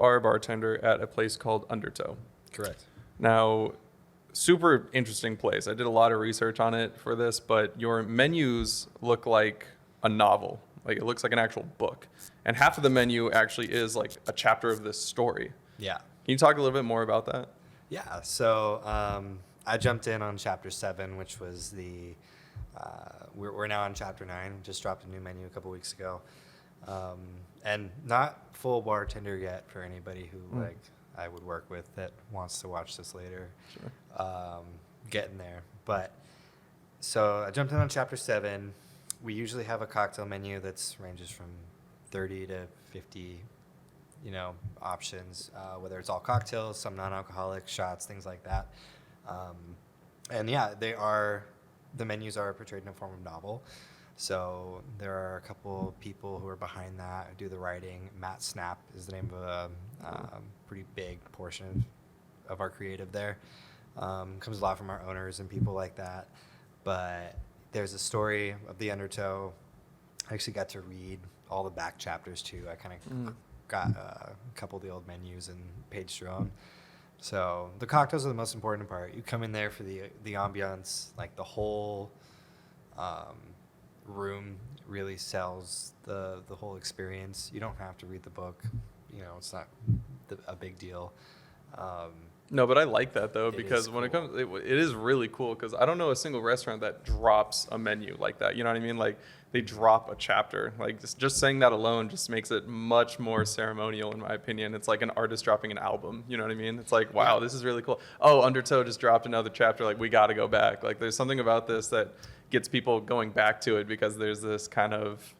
are a bartender at a place called Undertow. Correct. Now, super interesting place. I did a lot of research on it for this, but your menus look like a novel. Like it looks like an actual book. And half of the menu actually is like a chapter of this story. Yeah. Can you talk a little bit more about that? Yeah. So I jumped in on chapter 7, which was we're now on chapter 9. Just dropped a new menu a couple weeks ago. And not full bartender yet for anybody who like I would work with that wants to watch this later. Sure. Getting there. But so I jumped in on chapter 7. We usually have a cocktail menu that's ranges from 30 to 50, options, whether it's all cocktails, some non-alcoholic, shots, things like that. And yeah, the menus are portrayed in a form of novel. So there are a couple people who are behind that, who do the writing. Matt Snap is the name of a pretty big portion of our creative there. Comes a lot from our owners and people like that. But there's a story of the Undertow. I actually got to read all the back chapters too. I kind of got a couple of the old menus and page through them. So the cocktails are the most important part. You come in there for the ambiance, like the whole room really sells the whole experience. You don't have to read the book. It's not a big deal. No, but I like that though, because when it comes, it is really cool because I don't know a single restaurant that drops a menu like that. You know what I mean? Like they drop a chapter. Like just saying that alone just makes it much more ceremonial in my opinion. It's like an artist dropping an album. You know what I mean? It's like, wow, this is really cool. Oh, Undertow just dropped another chapter. Like we got to go back. Like there's something about this that gets people going back to it because there's this kind of,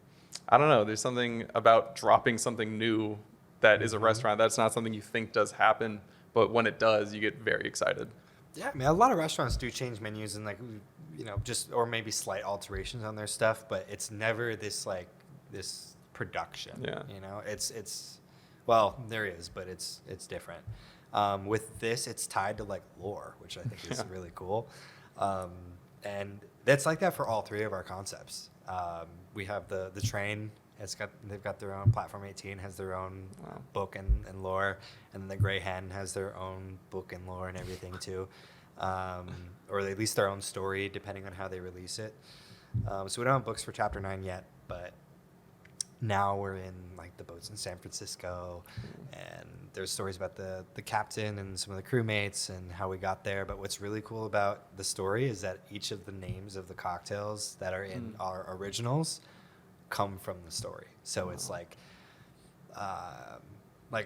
I don't know, there's something about dropping something new that is a restaurant. That's not something you think does happen. But when it does, you get very excited. Yeah, I mean, a lot of restaurants do change menus and just or maybe slight alterations on their stuff, but it's never this production. Yeah. It's well, there is, but it's different. With this, it's tied to like lore, which I think is really cool. And that's like that for all 3 of our concepts. We have the train. They've got their own Platform 18 has their own book and lore, and then the Gray Hen has their own book and lore and everything too, or at least their own story depending on how they release it. So we don't have books for chapter 9 yet, but now we're in like the boats in San Francisco, and there's stories about the captain and some of the crewmates and how we got there. But what's really cool about the story is that each of the names of the cocktails that are in our originals come from the story. So it's like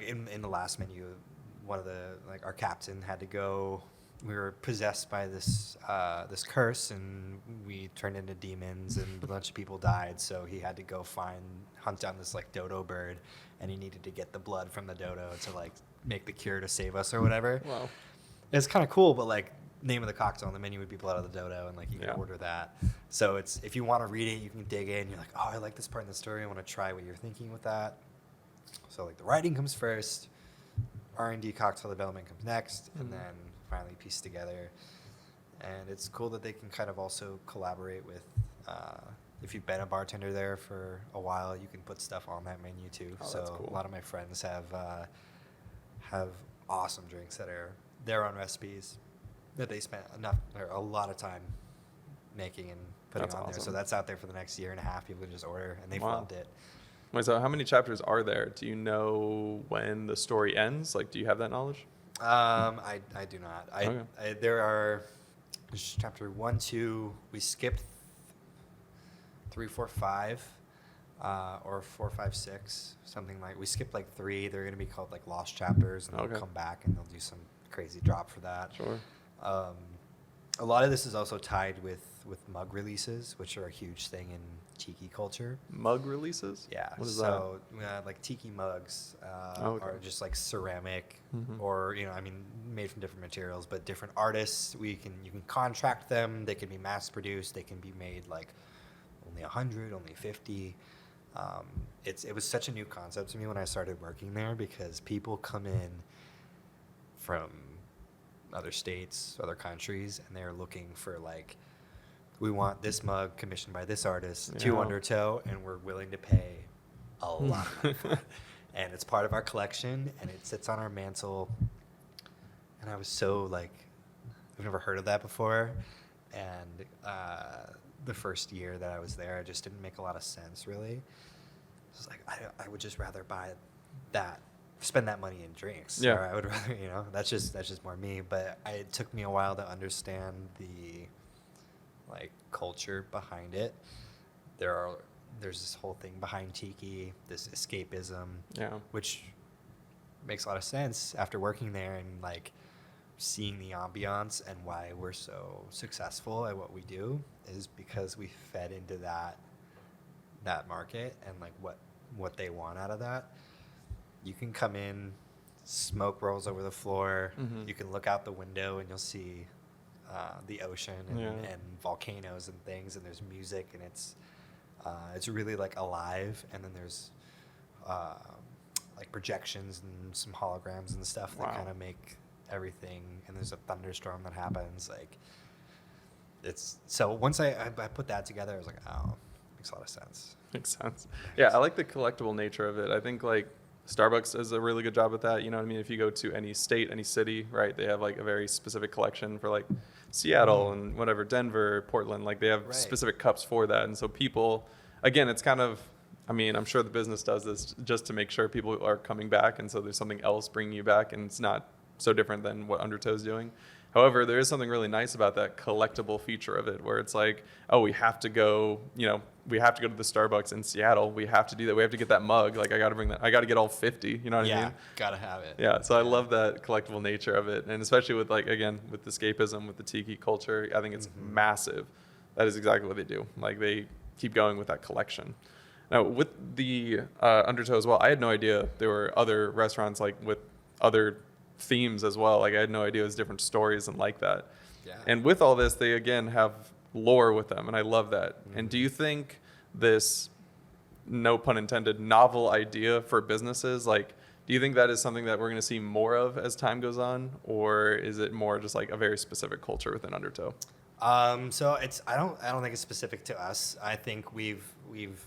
in the last menu, one of the our captain had to go. We were possessed by this curse, and we turned into demons, and a bunch of people died. So he had to go hunt down this dodo bird, and he needed to get the blood from the dodo to make the cure to save us or whatever. Wow, it's kind of cool, but name of the cocktail on the menu would be blood of the dodo, and you can order that. So it's, if you want to read it, you can dig in. You're like, oh, I like this part in the story. I want to try what you're thinking with that. So the writing comes first, R&D cocktail development comes next, and then finally piece together. And it's cool that they can kind of also collaborate with. If you've been a bartender there for a while, you can put stuff on that menu too. Oh, so that's cool. A lot of my friends have awesome drinks that are their own recipes that they spent a lot of time making and putting on there. So that's out there for the next year and a half. People can just order, and they've loved it. Wait, so how many chapters are there? Do you know when the story ends? Do you have that knowledge? I do not. Okay. There are chapter 1, 2. We skipped 3, 4, 5, or 4, 5, 6, something we skipped 3. They're going to be called lost chapters, and they'll come back and they'll do some crazy drop for that. Sure. A lot of this is also tied with mug releases, which are a huge thing in tiki culture. Mug releases? Yeah. What is that? Tiki mugs are just ceramic, or made from different materials, but different artists. You can contract them. They can be mass produced. They can be made only 100, only 50. It was such a new concept to me when I started working there, because people come in from other states, other countries, and they're looking for we want this mug commissioned by this artist to Undertow, and we're willing to pay a lot of money for it. and it's part of our collection, and it sits on our mantle. And I was so like, I've never heard of that before, and the first year that I was there, it just didn't make a lot of sense really. I was like, I would just rather buy that, spend that money in drinks. Yeah. Or I would rather, that's just more me. But it took me a while to understand the like culture behind it. There's this whole thing behind tiki, this escapism, which makes a lot of sense after working there and like seeing the ambiance, and why we're so successful at what we do is because we fed into that market and like what they want out of that. You can come in, smoke rolls over the floor. Mm-hmm. You can look out the window and you'll see the ocean and volcanoes and things, and there's music, and it's really like alive. And then there's like projections and some holograms and stuff that kind of make everything. And there's a thunderstorm that happens. Like it's so once I put that together, I was like, oh, makes a lot of sense. Makes sense. Yeah, I like the collectible nature of it. I think like Starbucks does a really good job with that. You know what I mean? If you go to any state, any city, right, they have like a very specific collection for like Seattle and whatever, Denver, Portland, like they have specific cups for that. And so people, again, it's kind of, I mean, I'm sure the business does this just to make sure people are coming back. And so there's something else bringing you back, and it's not so different than what Undertow's doing. However, there is something really nice about that collectible feature of it, where it's like, oh, we have to go to the Starbucks in Seattle. We have to do that. We have to get that mug. Like, I got to bring that. I got to get all 50. You know what I mean? Yeah, gotta have it. Yeah. So I love that collectible nature of it, and especially with like, again, with escapism, with the tiki culture, I think it's massive. That is exactly what they do. Like, they keep going with that collection. Now, with the Undertow as well, I had no idea there were other restaurants like with other themes as well. Like, I had no idea it was different stories and like that. Yeah. And with all this, they again have lore with them, and I love that. And do you think this, no pun intended, novel idea for businesses, like, do you think that is something that we're going to see more of as time goes on, or is it more just like a very specific culture within Undertow? So I don't think it's specific to us. I think we've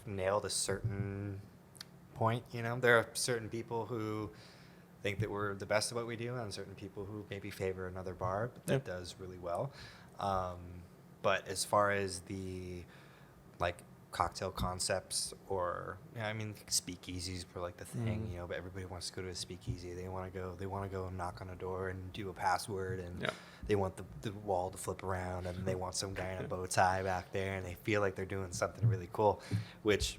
nailed a certain point. There are certain people who think that we're the best at what we do, and certain people who maybe favor another bar that does really well. But as far as the like cocktail concepts, or speakeasies were like the thing, but everybody wants to go to a speakeasy. They want to go knock on a door and do a password, and they want the wall to flip around, and they want some guy in a bow tie back there, and they feel like they're doing something really cool, which,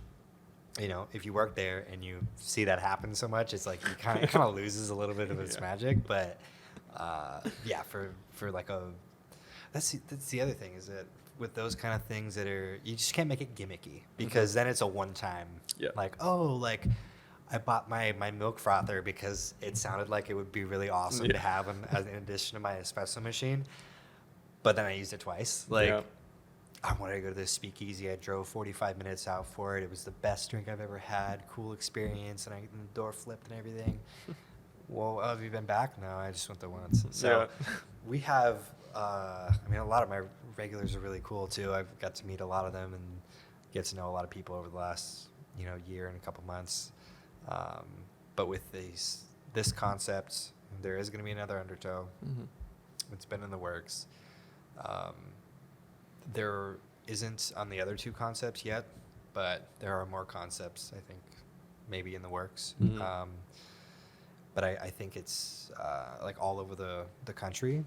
if you work there and you see that happen so much, it's like it kind of loses a little bit of its magic. But for like that's the other thing, is that with those kind of things you just can't make it gimmicky, because then it's a one-time. Like, I bought my milk frother because it sounded like it would be really awesome to have as an addition to my espresso machine, but then I used it twice. I wanted to go to this speakeasy. I drove 45 minutes out for it. It was the best drink I've ever had. Cool experience, and the door flipped and everything. Well, have you been back? No, I just went there once. So we have, a lot of my regulars are really cool too. I've got to meet a lot of them and get to know a lot of people over the last, year and a couple months. But with this concept, there is going to be another Undertow. It's been in the works. There isn't on the other two concepts yet, but there are more concepts, I think, maybe in the works. But I think it's like all over the country.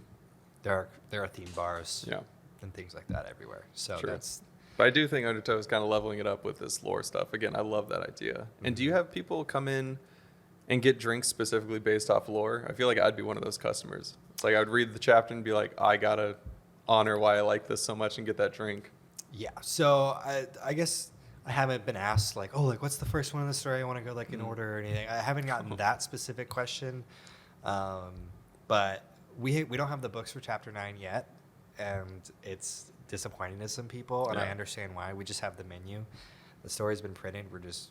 There are theme bars and things like that everywhere. So that's. But I do think Undertow is kind of leveling it up with this lore stuff. Again, I love that idea. And do you have people come in and get drinks specifically based off lore? I feel like I'd be one of those customers. It's like I would read the chapter and be like, I gotta honor why I like this so much and get that drink. Yeah. So I guess I haven't been asked like, oh, like what's the first one in the story? I want to go like in order or anything. I haven't gotten that specific question. But we don't have the books for chapter 9 yet, and it's disappointing to some people, and I understand why. We just have the menu. The story's been printed. We're just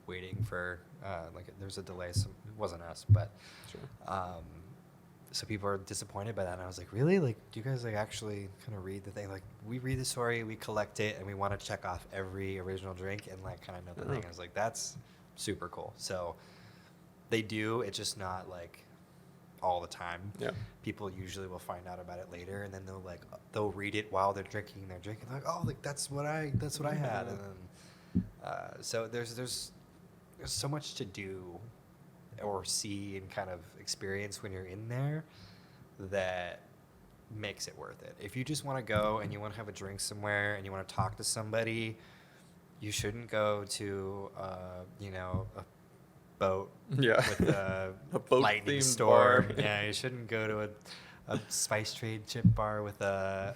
waiting for there's a delay. So it wasn't us, but so people are disappointed by that. And I was like, really? Like, do you guys actually kind of read the thing? Like, we read the story, we collect it, and we want to check off every original drink and kind of know the thing. I was like, that's super cool. So They do. It's just not like all the time. Yeah. People usually will find out about it later, and then they'll read it while they're drinking. They're drinking like, oh, like that's what I had, and then so there's so much to do or see and kind of experience when you're in there that makes it worth it. If you just want to go and you want to have a drink somewhere and you want to talk to somebody, you shouldn't go to a boat with a boat lightning themed storm. bar. Yeah, you shouldn't go to a spice trade chip bar with a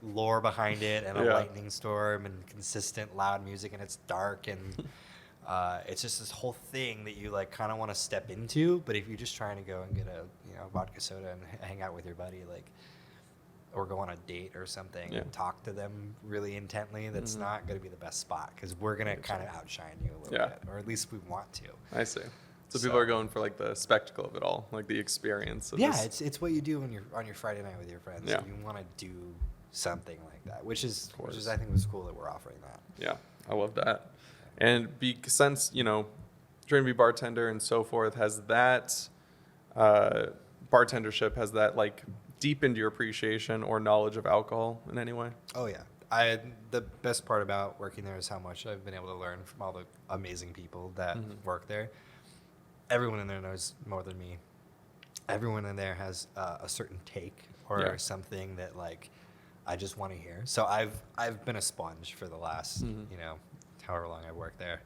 lore behind it and a lightning storm and consistent loud music, and it's dark, and it's just this whole thing that you like kind of want to step into. But if you're just trying to go and get a vodka soda and hang out with your buddy, like, or go on a date or something and talk to them really intently, that's not going to be the best spot, because we're going to kind of outshine you a little bit, or at least we want to. I see. So people are going for like the spectacle of it all, like the experience. Of this. It's what you do when you're on your Friday night with your friends. Yeah. You want to do something like that, which is I think was cool that we're offering that. Yeah, I love that. And since train to be bartender and so forth, has that bartendership, has that like deepened your appreciation or knowledge of alcohol in any way? Oh yeah. The best part about working there is how much I've been able to learn from all the amazing people that work there. Everyone in there knows more than me. Everyone in there has a certain take or something that like I just want to hear. So I've been a sponge for the last however long I worked there.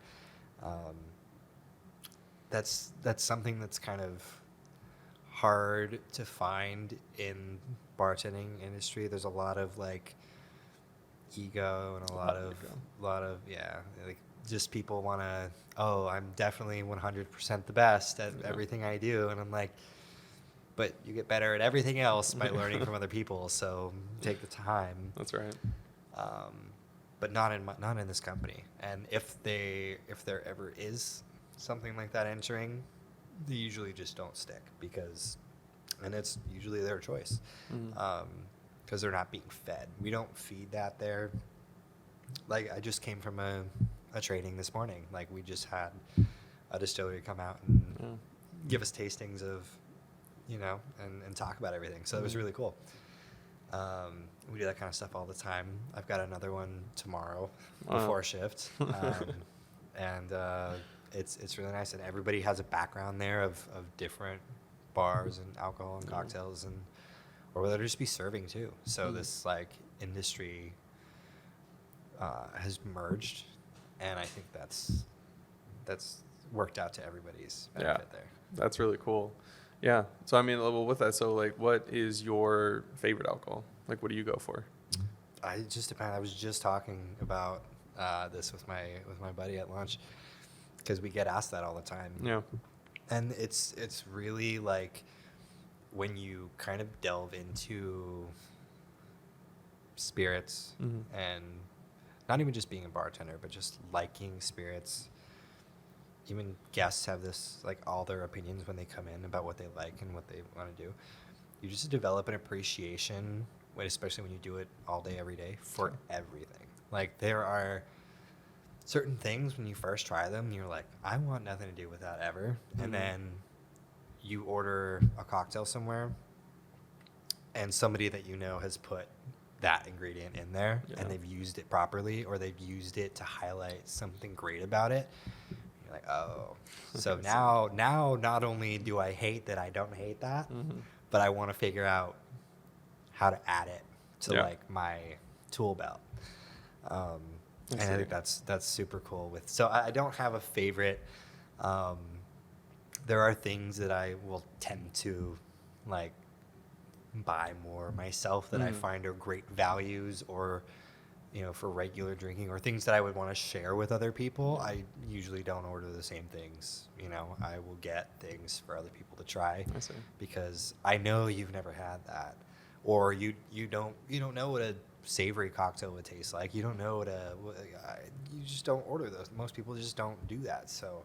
That's something that's kind of hard to find in bartending industry. There's a lot of like ego and a lot of like just people want to, I'm definitely 100% the best at everything I do, and I'm like, but you get better at everything else by learning from other people, so take the time. That's right. But not in this company. And if there ever is something like that entering, they usually just don't stick, and it's usually their choice, because they're not being fed. We don't feed that there. Like, I just came from a training this morning. Like, we just had a distillery come out and give us tastings of, and talk about everything. So it was really cool. We do that kind of stuff all the time. I've got another one tomorrow before shift. And it's really nice. And everybody has a background there of different bars and alcohol and cocktails, or whether just be serving too. So this like industry has merged, and I think that's worked out to everybody's benefit there. That's really cool. Yeah. So I mean, well, with that, so like, what is your favorite alcohol? Like, what do you go for? It just depends. I was just talking about this with my buddy at lunch, because we get asked that all the time. Yeah. And it's really like when you kind of delve into spirits and not even just being a bartender, but just liking spirits. Even guests have this, like, all their opinions when they come in about what they like and what they want to do. You just develop an appreciation, especially when you do it all day, every day, for everything. Like, there are certain things when you first try them, you're like, I want nothing to do with that ever. And then you order a cocktail somewhere, and somebody that you know has put that ingredient in there, and they've used it properly, or they've used it to highlight something great about it. You're like, oh. So now not only do I hate that I don't hate that, but I want to figure out how to add it to like my tool belt. And I think that's super cool. So I don't have a favorite. There are things that I will tend to like buy more myself that I find are great values, or for regular drinking, or things that I would want to share with other people. I usually don't order the same things. I will get things for other people to try, because I know you've never had that, or you don't know what a savory cocktail would taste like. You don't know you just don't order those. Most people just don't do that. So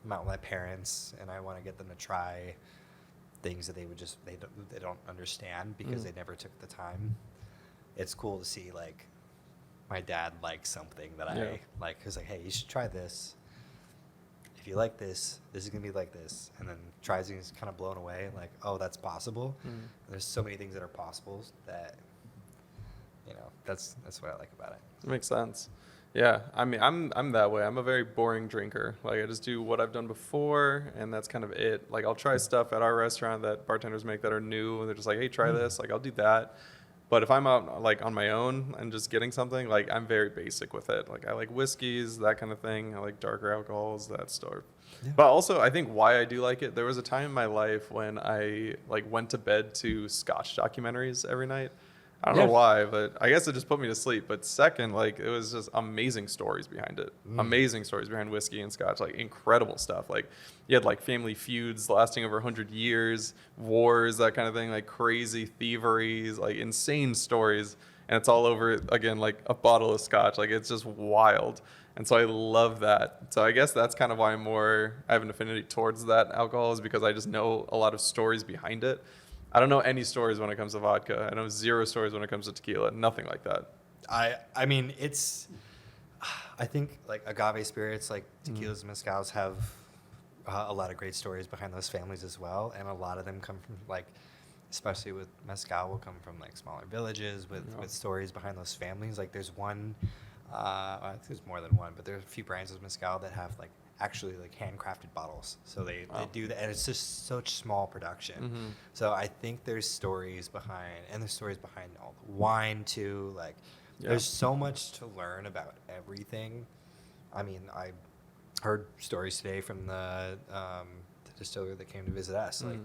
I'm out with my parents, and I want to get them to try things that they don't understand, because they never took the time. It's cool to see like my dad likes something that I like. He's like, hey, you should try this. if you like this, this is gonna be like this, and then tries and is kind of blown away, like, oh, that's possible. There's so many things that are possible that, that's what I like about it. It makes sense. Yeah, I mean, I'm that way. I'm a very boring drinker. Like, I just do what I've done before, and that's kind of it. Like, I'll try stuff at our restaurant that bartenders make that are new, and they're just like, hey, try this. Like, I'll do that. But if I'm out, like, on my own and just getting something, like, I'm very basic with it. Like, I like whiskeys, that kind of thing. I like darker alcohols, that stuff. Yeah. But also, I think why I do like it, there was a time in my life when I, like, went to bed to Scotch documentaries every night. I don't know why, but I guess it just put me to sleep. But second, like, it was just amazing stories behind it. Amazing stories behind whiskey and Scotch, like incredible stuff. Like, you had like family feuds lasting over 100 years, wars, that kind of thing, like crazy thieveries, like insane stories. And it's all over, again, like a bottle of Scotch. Like, it's just wild. And so I love that. So I guess that's kind of why I have an affinity towards that alcohol, is because I just know a lot of stories behind it. I don't know any stories when it comes to vodka. I know zero stories when it comes to tequila. Nothing like that. I mean, I think like agave spirits, like tequilas and mezcals, have a lot of great stories behind those families as well. And a lot of them come from, like, especially with mezcal, will come from like smaller villages with stories behind those families. Like, there's one, I think there's more than one, but there's a few brands of mezcal that have like actually like handcrafted bottles. So they do that, and it's just such small production. So I think there's stories behind all the wine too. Like, there's so much to learn about everything. I mean, I heard stories today from the distiller that came to visit us. Like,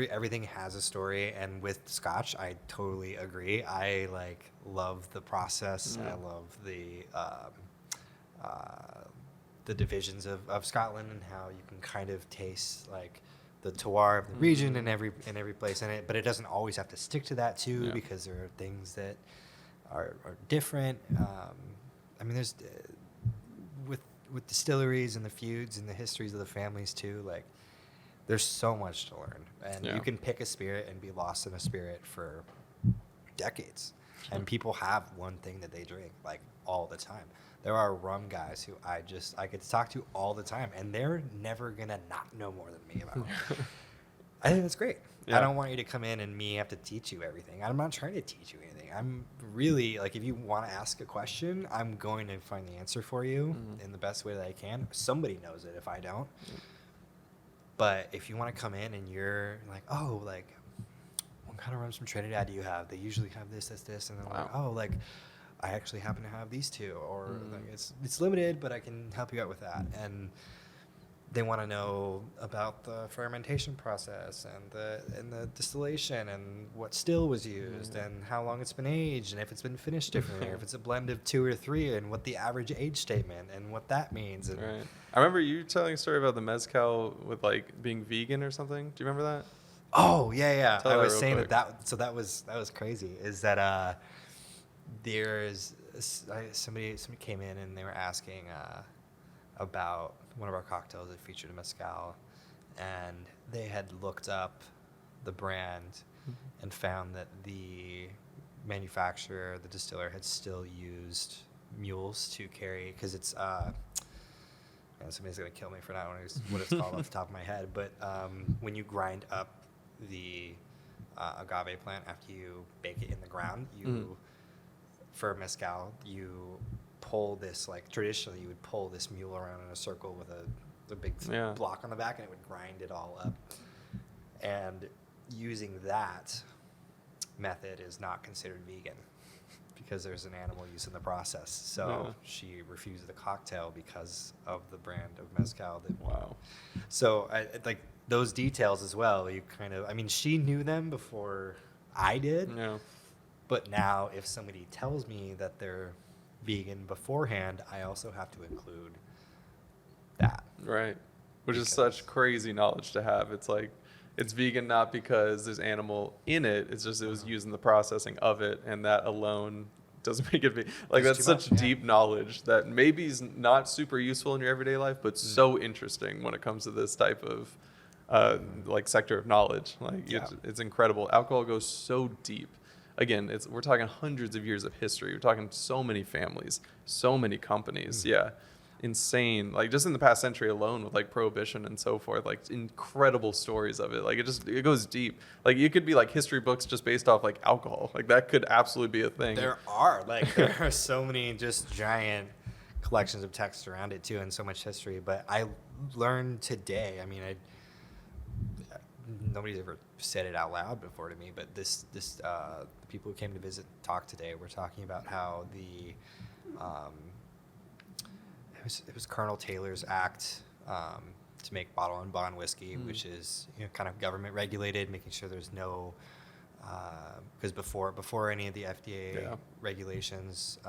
everything has a story, and with Scotch, I totally agree. I like love the process. I love the divisions of Scotland, and how you can kind of taste like the terroir of the region in every place in it, but it doesn't always have to stick to that too, because there are things that are different. I mean, there's with distilleries and the feuds and the histories of the families too, like, there's so much to learn, and you can pick a spirit and be lost in a spirit for decades. And people have one thing that they drink like all the time. There are rum guys who I get to talk to all the time, and they're never gonna not know more than me about it. I think that's great. I don't want you to come in and me have to teach you everything. I'm not trying to teach you anything. I'm really, like, if you want to ask a question, I'm going to find the answer for you in the best way that I can. Somebody knows it if I don't. But if you want to come in and you're like, oh, like, what kind of rums from Trinidad do you have? They usually have this, and then like, oh, like, I actually happen to have these two, or like, it's limited, but I can help you out with that. And they want to know about the fermentation process and the distillation and what still was used and how long it's been aged and if it's been finished differently or if it's a blend of 2 or 3 and what the average age statement and what that means. And right. I remember you telling a story about the mezcal with like being vegan or something. Do you remember that? Oh yeah. Tell I was saying quick. that was crazy. Is that there's somebody came in and they were asking about one of our cocktails that featured a mezcal, and they had looked up the brand and found that the manufacturer, the distiller, had still used mules to carry, because it's somebody's gonna kill me for not knowing what it's called off the top of my head, but when you grind up the agave plant after you bake it in the ground, for mezcal, you pull this, like, traditionally you would pull this mule around in a circle with a big block on the back, and it would grind it all up. And using that method is not considered vegan because there's an animal use in the process. So she refused the cocktail because of the brand of mezcal. So I like those details as well. You kind of, I mean, she knew them before I did. Yeah. But now if somebody tells me that they're vegan beforehand, I also have to include that. Right. Which is such crazy knowledge to have. It's like, it's vegan not because there's animal in it, it's just it was used in the processing of it, and that alone doesn't make it vegan. Like, that's such deep knowledge that maybe is not super useful in your everyday life, but so interesting when it comes to this type of like sector of knowledge. Like, it's incredible. Alcohol goes so deep. Again, we're talking hundreds of years of history. We're talking so many families, so many companies. Yeah. insane, like just in the past century alone with like prohibition and so forth, like incredible stories of it. Like it goes deep. Like you could be like history books just based off like alcohol. Like that could absolutely be a thing. There are so many just giant collections of text around it too, and so much history. But I learned today, I mean, nobody's ever said it out loud before to me, but the people who came to visit talk today were talking about how it was Colonel Taylor's act to make bottle and bond whiskey, which is kind of government regulated, making sure there's no because before any of the FDA regulations,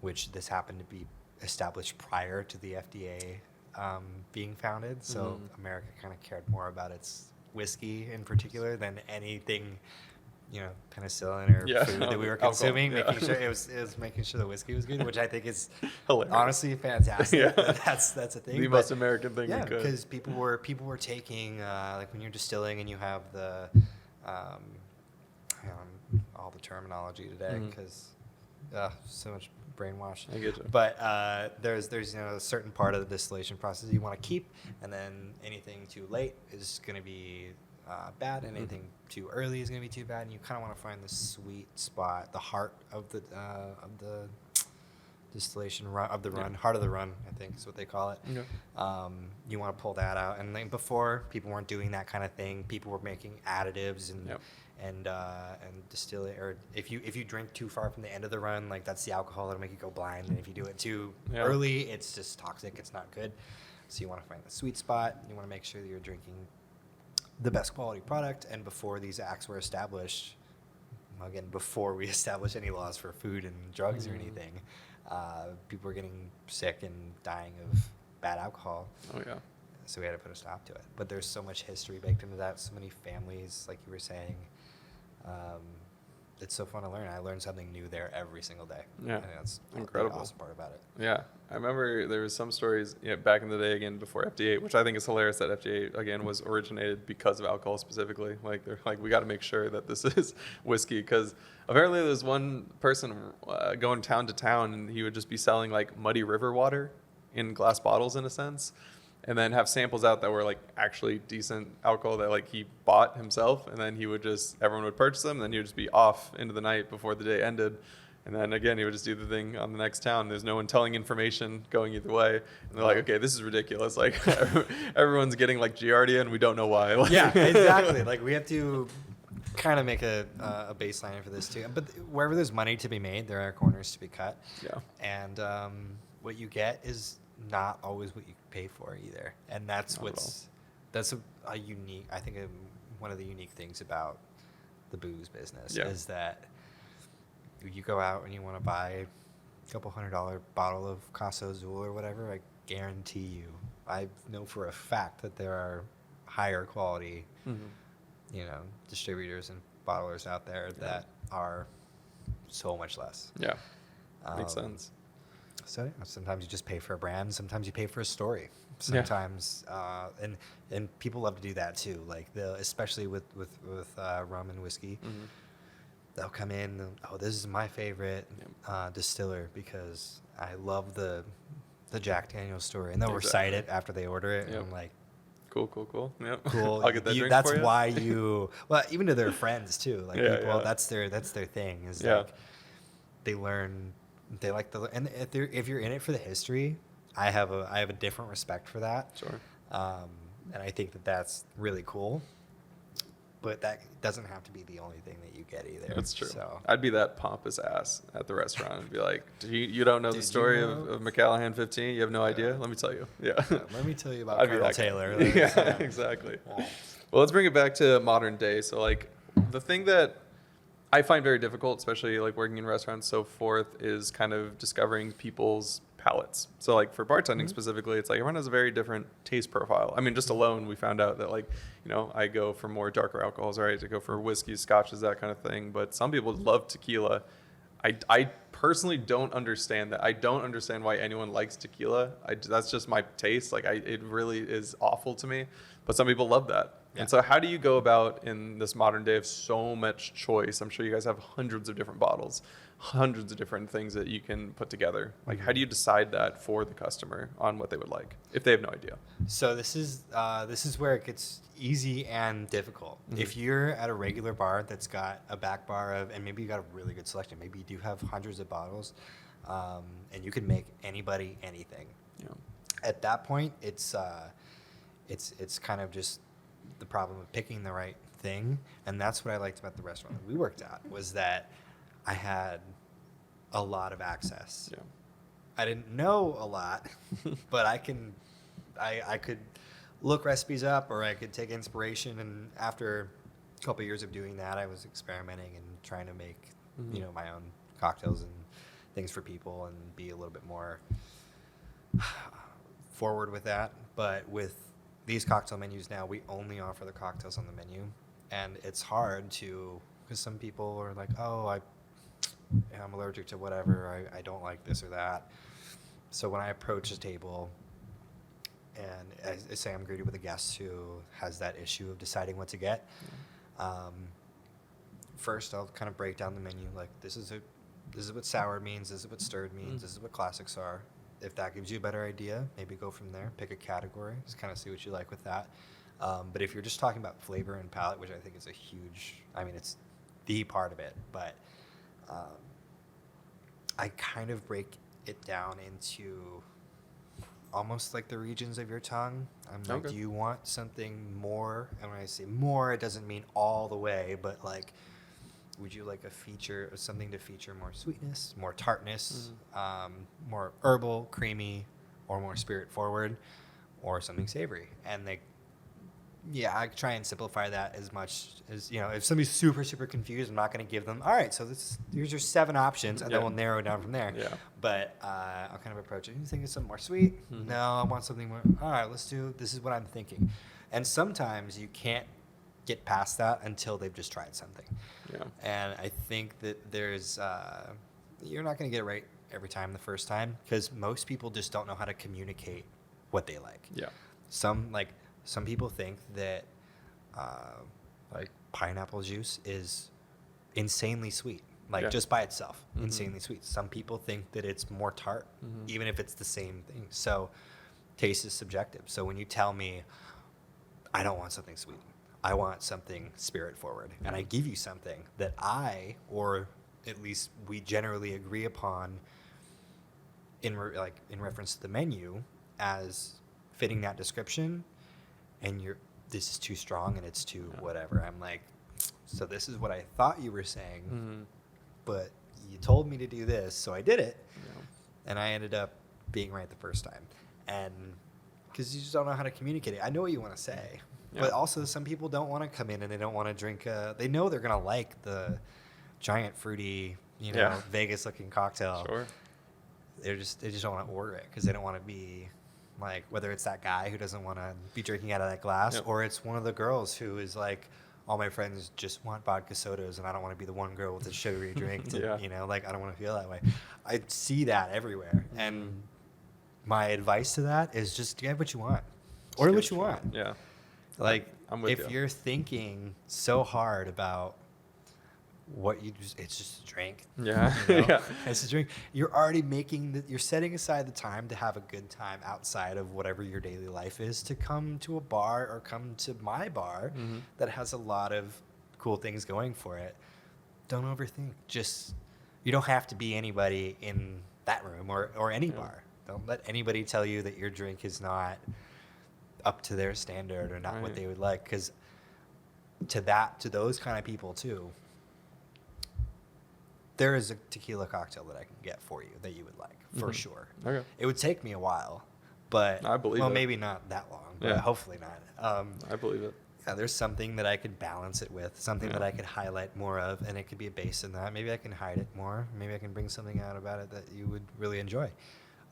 which this happened to be established prior to the FDA being founded, so America kind of cared more about its whiskey in particular than anything, penicillin or food that we were consuming. Making sure it was making sure the whiskey was good, which I think is hilarious. Honestly fantastic. That's a thing. The most American thing. Yeah, because people were taking like when you're distilling and you have the all the terminology today because so much brainwash. I get you. But there's a certain part of the distillation process you want to keep, and then anything too late is going to be bad, and anything too early is going to be too bad. And you kind of want to find the sweet spot, the heart of the distillation run of the run, heart of the run, I think is what they call it. You want to pull that out, and then before people weren't doing that kind of thing. People were making additives and distill it, or if you drink too far from the end of the run, like that's the alcohol that'll make you go blind, and if you do it too early, it's just toxic. It's not good. So you want to find the sweet spot. You want to make sure that you're drinking the best quality product. And before these acts were established, again, before we established any laws for food and drugs or anything, people were getting sick and dying of bad alcohol. Oh yeah. So we had to put a stop to it. But there's so much history baked into that, so many families, like you were saying. It's so fun to learn. I learn something new there every single day. Yeah, I think that's incredible. The awesome part about it. Yeah, I remember there was some stories back in the day, again, before FDA, which I think is hilarious that FDA, again, was originated because of alcohol specifically. Like, they're like, we got to make sure that this is whiskey, because apparently there's one person going town to town, and he would just be selling, like, muddy river water in glass bottles, in a sense, and then have samples out that were like actually decent alcohol that like he bought himself, and then everyone would purchase them, and then he would just be off into the night before the day ended. And then again, he would just do the thing on the next town. There's no one telling information going either way. And they're like, okay, this is ridiculous. Like everyone's getting like Giardia and we don't know why. Like, yeah, exactly. Like we have to kind of make a baseline for this too. But wherever there's money to be made, there are corners to be cut. Yeah. And what you get is not always what you pay for either. And that's a unique, I think one of the unique things about the booze business is that you go out and you want to buy a couple $100 bottle of Casa Azul or whatever, I guarantee you, I know for a fact that there are higher quality, distributors and bottlers out there that are so much less. Yeah, makes sense. So sometimes you just pay for a brand, sometimes you pay for a story. Sometimes, and people love to do that too. Like especially with rum and whiskey, they'll come in. This is my favorite distiller because I love the Jack Daniel's story, and they'll recite it after they order it. And I'm like, cool. Yep. Cool. I'll get that drink that's for you. why you. Well, even to their friends too. Like people, that's their thing. Is like they learn. They like and if you're in it for the history, I have a different respect for that. Sure. And I think that's really cool. But that doesn't have to be the only thing that you get either. That's true. So. I'd be that pompous ass at the restaurant and be like, you don't know the story of McCallahan 15? You have no idea? Let me tell you. Yeah. Let me tell you about Colonel Taylor. Exactly. Well, let's bring it back to modern day. So, like, the thing that I find very difficult, especially like working in restaurants, so forth, is kind of discovering people's palates. So like for bartending specifically, it's like everyone has a very different taste profile. I mean, just alone, we found out that like, I go for more darker alcohols, right? To go for whiskeys, scotches, that kind of thing. But some people love tequila. I personally don't understand that. I don't understand why anyone likes tequila. That's just my taste. Like, it really is awful to me. But some people love that. Yeah. And so how do you go about in this modern day of so much choice? I'm sure you guys have hundreds of different bottles, hundreds of different things that you can put together. Like, how do you decide that for the customer on what they would like if they have no idea? So this is where it gets easy and difficult. If you're at a regular bar that's got a back bar of, and maybe you got a really good selection, maybe you do have hundreds of bottles, and you can make anybody anything. Yeah. At that point, it's kind of just the problem of picking the right thing, and that's what I liked about the restaurant that we worked at, was that I had a lot of access. Yeah. I didn't know a lot, but I could look recipes up, or I could take inspiration, and after a couple of years of doing that, I was experimenting and trying to make my own cocktails and things for people and be a little bit more forward with that. But with these cocktail menus now, we only offer the cocktails on the menu, and it's hard to, because some people are like, oh, I'm allergic to whatever, I don't like this or that. So when I approach a table and I say I'm greeted with a guest who has that issue of deciding what to get, first I'll kind of break down the menu, like this is what sour means, this is what stirred means, this is what classics are. If that gives you a better idea, maybe go from there, pick a category, just kind of see what you like with that. But if you're just talking about flavor and palate, which I think is a huge, it's the part of it, but I kind of break it down into almost like the regions of your tongue. I'm like, Okay. do you want something more? And when I say more, it doesn't mean all the way, but like, would you like something to feature more sweetness, more tartness, more herbal, creamy, or more spirit forward, or something savory? And I try and simplify that as much as, if somebody's super, super confused, I'm not going to give them, all right, so here's your 7 options, and then we'll narrow it down from there. Yeah. But I'll kind of approach it. You think it's something more sweet? No, I want something more, all right, this is what I'm thinking. And sometimes you can't get past that until they've just tried something. Yeah. And I think that there's, you're not going to get it right every time the first time, because most people just don't know how to communicate what they like. Yeah. Some people think that like pineapple juice is insanely sweet, just by itself, insanely sweet. Some people think that it's more tart, even if it's the same thing. So taste is subjective. So when you tell me, I don't want something sweet, I want something spirit forward, and I give you something that or at least we generally agree upon in reference to the menu as fitting that description, and this is too strong and it's too whatever. I'm like, so this is what I thought you were saying, but you told me to do this, so I did it, and I ended up being right the first time. And because you just don't know how to communicate it. I know what you want to say, but also some people don't want to come in and they don't want to drink. They know they're gonna like the giant fruity, Vegas-looking cocktail. Sure. They just don't want to order it because they don't want to be like, whether it's that guy who doesn't want to be drinking out of that glass, or it's one of the girls who is like, all my friends just want vodka sodas and I don't want to be the one girl with a sugary drink. I don't want to feel that way. I see that everywhere, and my advice to that is just get what you want. Order what you want. Yeah. Like, I'm with if you're thinking so hard about what it's just a drink. Yeah. It's a drink. You're already you're setting aside the time to have a good time outside of whatever your daily life is, to come to a bar or come to my bar that has a lot of cool things going for it. Don't overthink. You don't have to be anybody in that room or any bar. Don't let anybody tell you that your drink is not up to their standard or not what they would like, because to those kind of people too, there is a tequila cocktail that I can get for you that you would like, for sure. Okay. It would take me a while, but I believe it. maybe not that long, but hopefully not. I believe it. Yeah, there's something that I could balance it with, something that I could highlight more of, and it could be a base in that. Maybe I can hide it more. Maybe I can bring something out about it that you would really enjoy.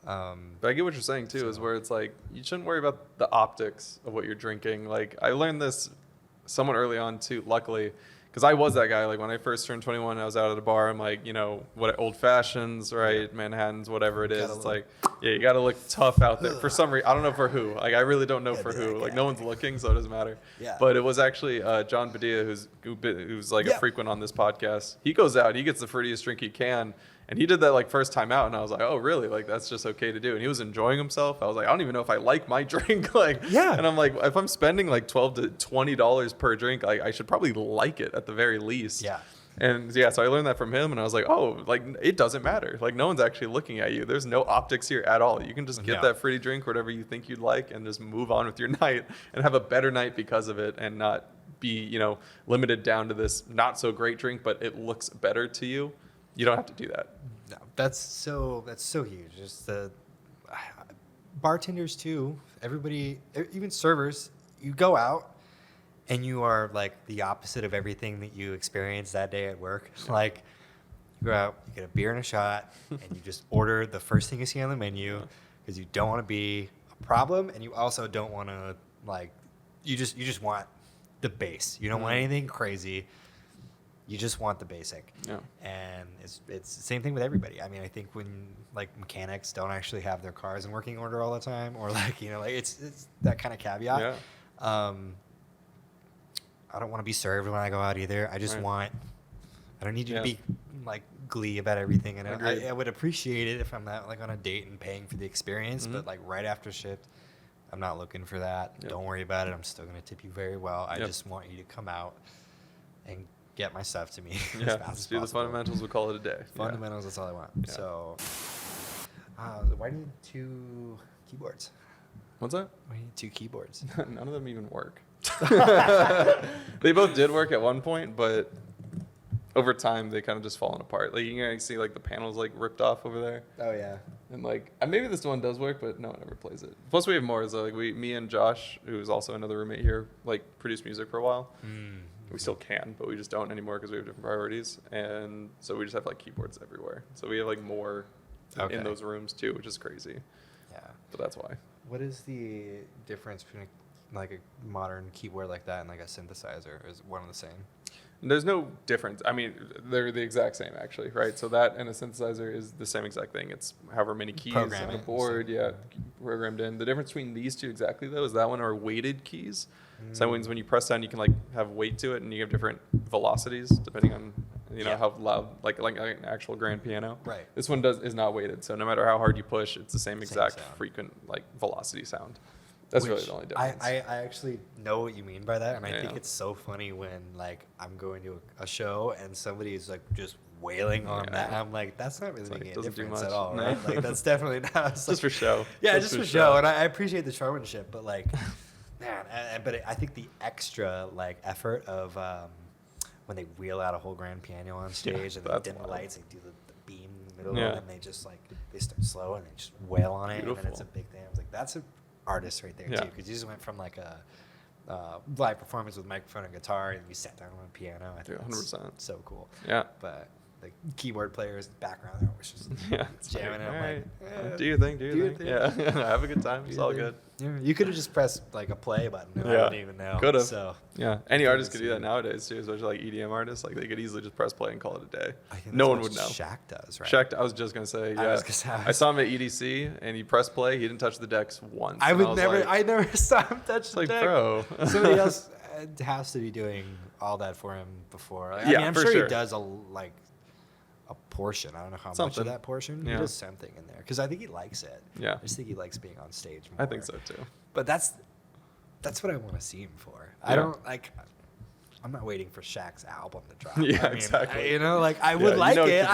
But I get what you're saying too, is where it's like, you shouldn't worry about the optics of what you're drinking. Like, I learned this somewhat early on too, luckily, because I was that guy. Like when I first turned 21, I was out at a bar. I'm like, you know, what old fashions, right? Manhattans, whatever it is. It's like, yeah, you got to look tough out there for some reason. I don't know for who. Like I really don't know for who. Like no one's looking, so it doesn't matter. Yeah. But it was actually John Padilla, who's like a frequent on this podcast. He goes out, he gets the fruitiest drink he can. And he did that like first time out, and I was like, "Oh, really? Like that's just okay to do?" And he was enjoying himself. I was like, "I don't even know if I like my drink." Like, yeah. And I'm like, if I'm spending like $12 to $20 per drink, like I should probably like it at the very least. Yeah. And yeah, so I learned that from him, and I was like, "Oh, like it doesn't matter. Like no one's actually looking at you. There's no optics here at all. You can just get that fruity drink, whatever you think you'd like, and just move on with your night and have a better night because of it, and not be, you know, limited down to this not so great drink, but it looks better to you. You don't have to do that." No, that's so huge. Just the bartenders too. Everybody, even servers. You go out, and you are like the opposite of everything that you experienced that day at work. Like you go out, you get a beer and a shot, and you just order the first thing you see on the menu because you don't want to be a problem, and you also don't want to like you just want the base. You don't want anything crazy. You just want the basic. Yeah. And it's the same thing with everybody. I mean, I think when like mechanics don't actually have their cars in working order all the time, or like, you know, like it's that kind of caveat. Yeah. I don't want to be served when I go out either. I just want, I don't need you to be like glee about everything. And I would appreciate it if I'm not like on a date and paying for the experience, but like right after shift, I'm not looking for that. Yep. Don't worry about it. I'm still going to tip you very well. I just want you to come out and get my stuff to me. Yeah, let's do the fundamentals. We'll call it a day. Fundamentals, that's all I want. Yeah. So, why do you need 2 keyboards? What's that? Why do you need 2 keyboards? None of them even work. They both did work at one point, but over time they kind of just fallen apart. Like you can see like the panels like ripped off over there. Oh yeah. And like maybe this one does work, but no one ever plays it. Plus we have more. So like me and Josh, who's also another roommate here, like produced music for a while. We still can, but we just don't anymore because we have different priorities. And so we just have like keyboards everywhere. So we have like more in those rooms too, which is crazy. Yeah. But that's why. What is the difference between like a modern keyboard like that and like a synthesizer? Is one and the same? There's no difference. I mean, they're the exact same actually, right? So that and a synthesizer is the same exact thing. It's however many keys on a board, programmed in. The difference between these two exactly though is that one are weighted keys. So that means when you press down, you can like have weight to it, and you have different velocities depending on how loud, like an actual grand piano. Right. This one is not weighted, so no matter how hard you push, it's the same exact frequent like velocity sound. That's really the only difference. I actually know what you mean by that, and I think it's so funny when like I'm going to a show and somebody is like just wailing on that. I'm like, that's not really making a difference at all, right? Like that's definitely not just for show. Yeah, just for show. And I appreciate the showmanship, but like, man, but I think the extra like effort of when they wheel out a whole grand piano on stage and they dim the lights, they do the beam in the middle, and they just like they start slow and they just wail on it, and then it's a big thing. I was like, that's an artist right there too, because you just went from like a live performance with microphone and guitar, and you sat down on a piano. I think 100%. So cool. Yeah. But the keyboard players in the background, they're always just jamming it. I'm like, do your thing, do your thing. Yeah, have a good time. It's all good. Yeah, you could have just pressed like a play button. And I wouldn't even know. Could have. So yeah, any artist could do that nowadays too, especially like EDM artists. Like they could easily just press play and call it a day. No one would know. Shaq does, right? Shaq, I was just gonna say, yeah. I saw him at EDC and he pressed play. He didn't touch the decks once. I never saw him touch the deck. Bro, somebody else has to be doing all that for him before. I mean, I'm sure he does a portion. I don't know how much of that portion. He does something in there because I think he likes it. Yeah, I just think he likes being on stage more. I think so too. But that's what I want to see him for. I don't like. I'm not waiting for Shaq's album to drop. Yeah, exactly. I would like it.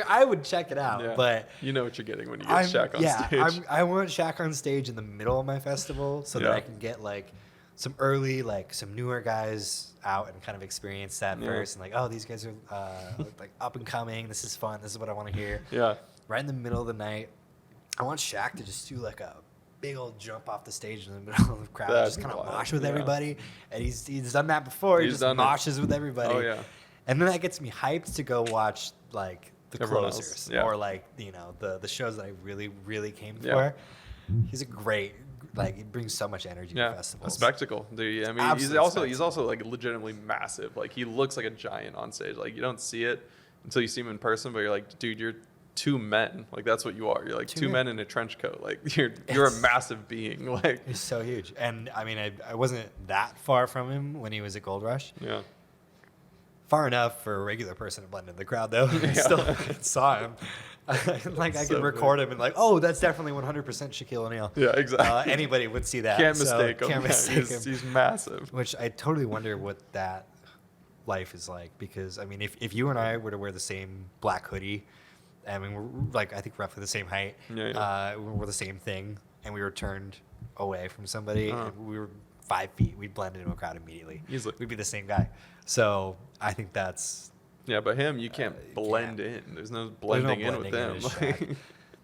I would check it out. But you know what you're getting when you get Shaq on stage. I want Shaq on stage in the middle of my festival so that I can get like some early, like some newer guys out and kind of experience that first, and like, oh, these guys are like up and coming. This is fun. This is what I want to hear. Yeah. Right in the middle of the night, I want Shaq to just do like a big old jump off the stage in the middle of the crowd, just kind of mosh with everybody. And he's done that before. He just moshes with everybody. Oh yeah. And then that gets me hyped to go watch like the closers or like the shows that I really really came for. He's a great Like it brings so much energy to festivals. A spectacle. Dude, I mean, he's also like legitimately massive. Like he looks like a giant on stage. Like you don't see it until you see him in person, but you're like, dude, you're two men. Like that's what you are. You're like two men in a trench coat. Like you're a massive being. Like he's so huge. And I mean, I wasn't that far from him when he was at Gold Rush. Yeah. Far enough for a regular person to blend in the crowd, though. I still saw him. Like I could record him and like, oh, that's definitely 100% Shaquille O'Neal. Yeah, exactly. Anybody would see that. Can't mistake him. Can't mistake him. He's massive. Which I totally wonder what that life is like, because I mean, if you and I were to wear the same black hoodie, I mean, we're like I think roughly the same height. Yeah. We were the same thing, and we were turned away from somebody, and we were 5 feet. We'd blend into a crowd immediately. Easily. We'd be the same guy. So I think that's. Yeah, but him, you can't blend in. There's no blending in with him.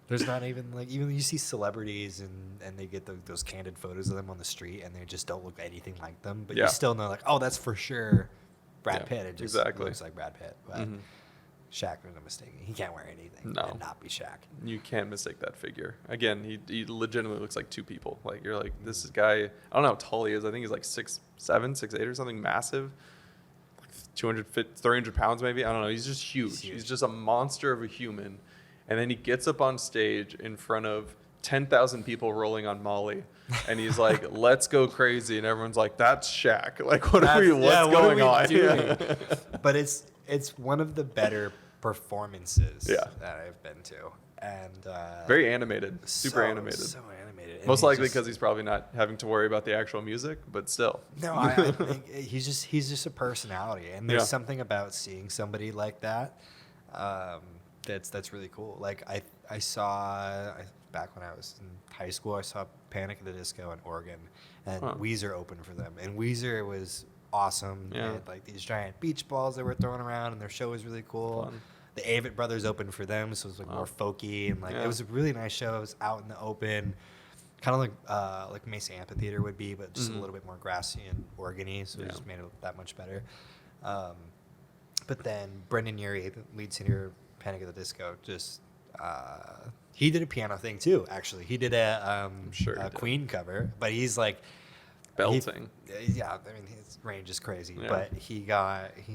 There's not even like even you see celebrities and they get those candid photos of them on the street and they just don't look anything like them. But you still know like, oh, that's for sure Brad Pitt. It just looks like Brad Pitt. But Shaq, there's no mistaking. He can't wear anything and not be Shaq. You can't mistake that figure. Again, he legitimately looks like two people. Like you're like, this is guy. I don't know how tall he is. I think he's like 6'7", 6'8", or something massive. 300 pounds maybe. I don't know. He's just huge. He's just a monster of a human. And then he gets up on stage in front of 10,000 people rolling on Molly. And he's like, let's go crazy. And everyone's like, that's Shaq. Like, what's going on? Yeah. But it's one of the better performances that I've been to. And very animated. Super animated. So animated. And most likely because he's probably not having to worry about the actual music, but still. No, I think he's just a personality. And there's something about seeing somebody like that that's really cool. Like I saw back when I was in high school, I saw Panic at the Disco in Oregon, and Weezer opened for them. And Weezer was awesome. They had like these giant beach balls that were thrown around, and their show was really cool. Fun. The Avett Brothers opened for them, so it was like more folky, and like it was a really nice show. It was out in the open, kind of like Mesa Amphitheater would be, but just a little bit more grassy and organ-y, so it just made it that much better. But then Brendan Urie, the lead singer of Panic at the Disco, just he did a piano thing too. Actually, he did a Queen cover, but he's like belting. I mean his range is crazy, but he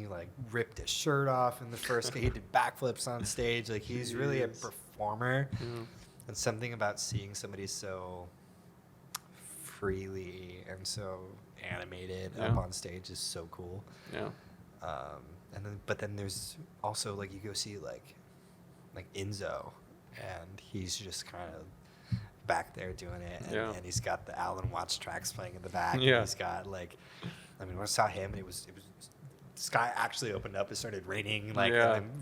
like ripped his shirt off in the first. He did backflips on stage. Like he's really a performer, and something about seeing somebody so freely and so animated up on stage is so cool. Yeah. But then there's also like you go see like Enzo, and he's just kind of back there doing it, and he's got the Alan Watts tracks playing in the back. And he's got like, I mean, when I saw him, and it was sky actually opened up. It started raining like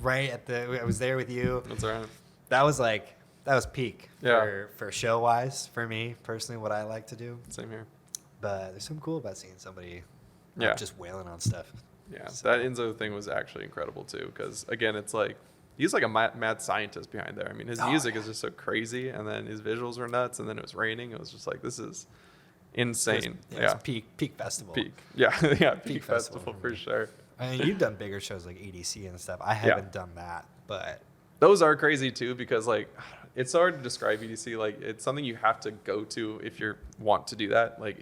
right at I was there with you. That's right. That was peak for show wise for me personally. What I like to do. Same here. But there's something cool about seeing somebody just wailing on stuff. Yeah, so that Enzo thing was actually incredible too, because again, it's like he's like a mad scientist behind there. I mean, his music is just so crazy, and then his visuals were nuts, and then it was raining. It was just like, this is insane. It was peak festival. Peak festival for sure. I mean, you've done bigger shows like EDC and stuff. I haven't done that, but those are crazy too, because like it's hard to describe EDC. Like it's something you have to go to if you want to do that. Like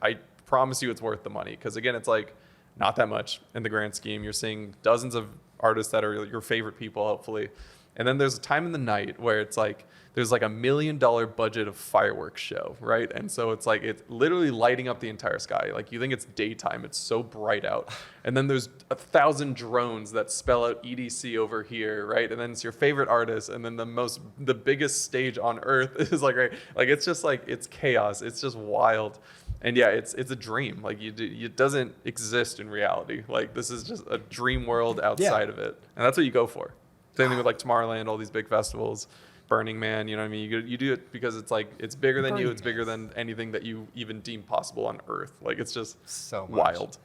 I promise you, it's worth the money, because again, it's like not that much in the grand scheme. You're seeing dozens of artists that are your favorite people, hopefully. And then there's a time in the night where it's like there's like $1 million budget of fireworks show, right? And so it's like it's literally lighting up the entire sky. Like you think it's daytime, it's so bright out. And then there's 1,000 drones that spell out EDC over here, right? And then it's your favorite artist, and then the biggest stage on earth is like it's just like it's chaos. It's just wild. And yeah, it's a dream. Like it doesn't exist in reality. Like this is just a dream world outside of it, and that's what you go for. Same thing with like Tomorrowland, all these big festivals, Burning Man. You know what I mean? You do it because it's like it's bigger than you. It's bigger than anything that you even deem possible on Earth. Like it's just so wild.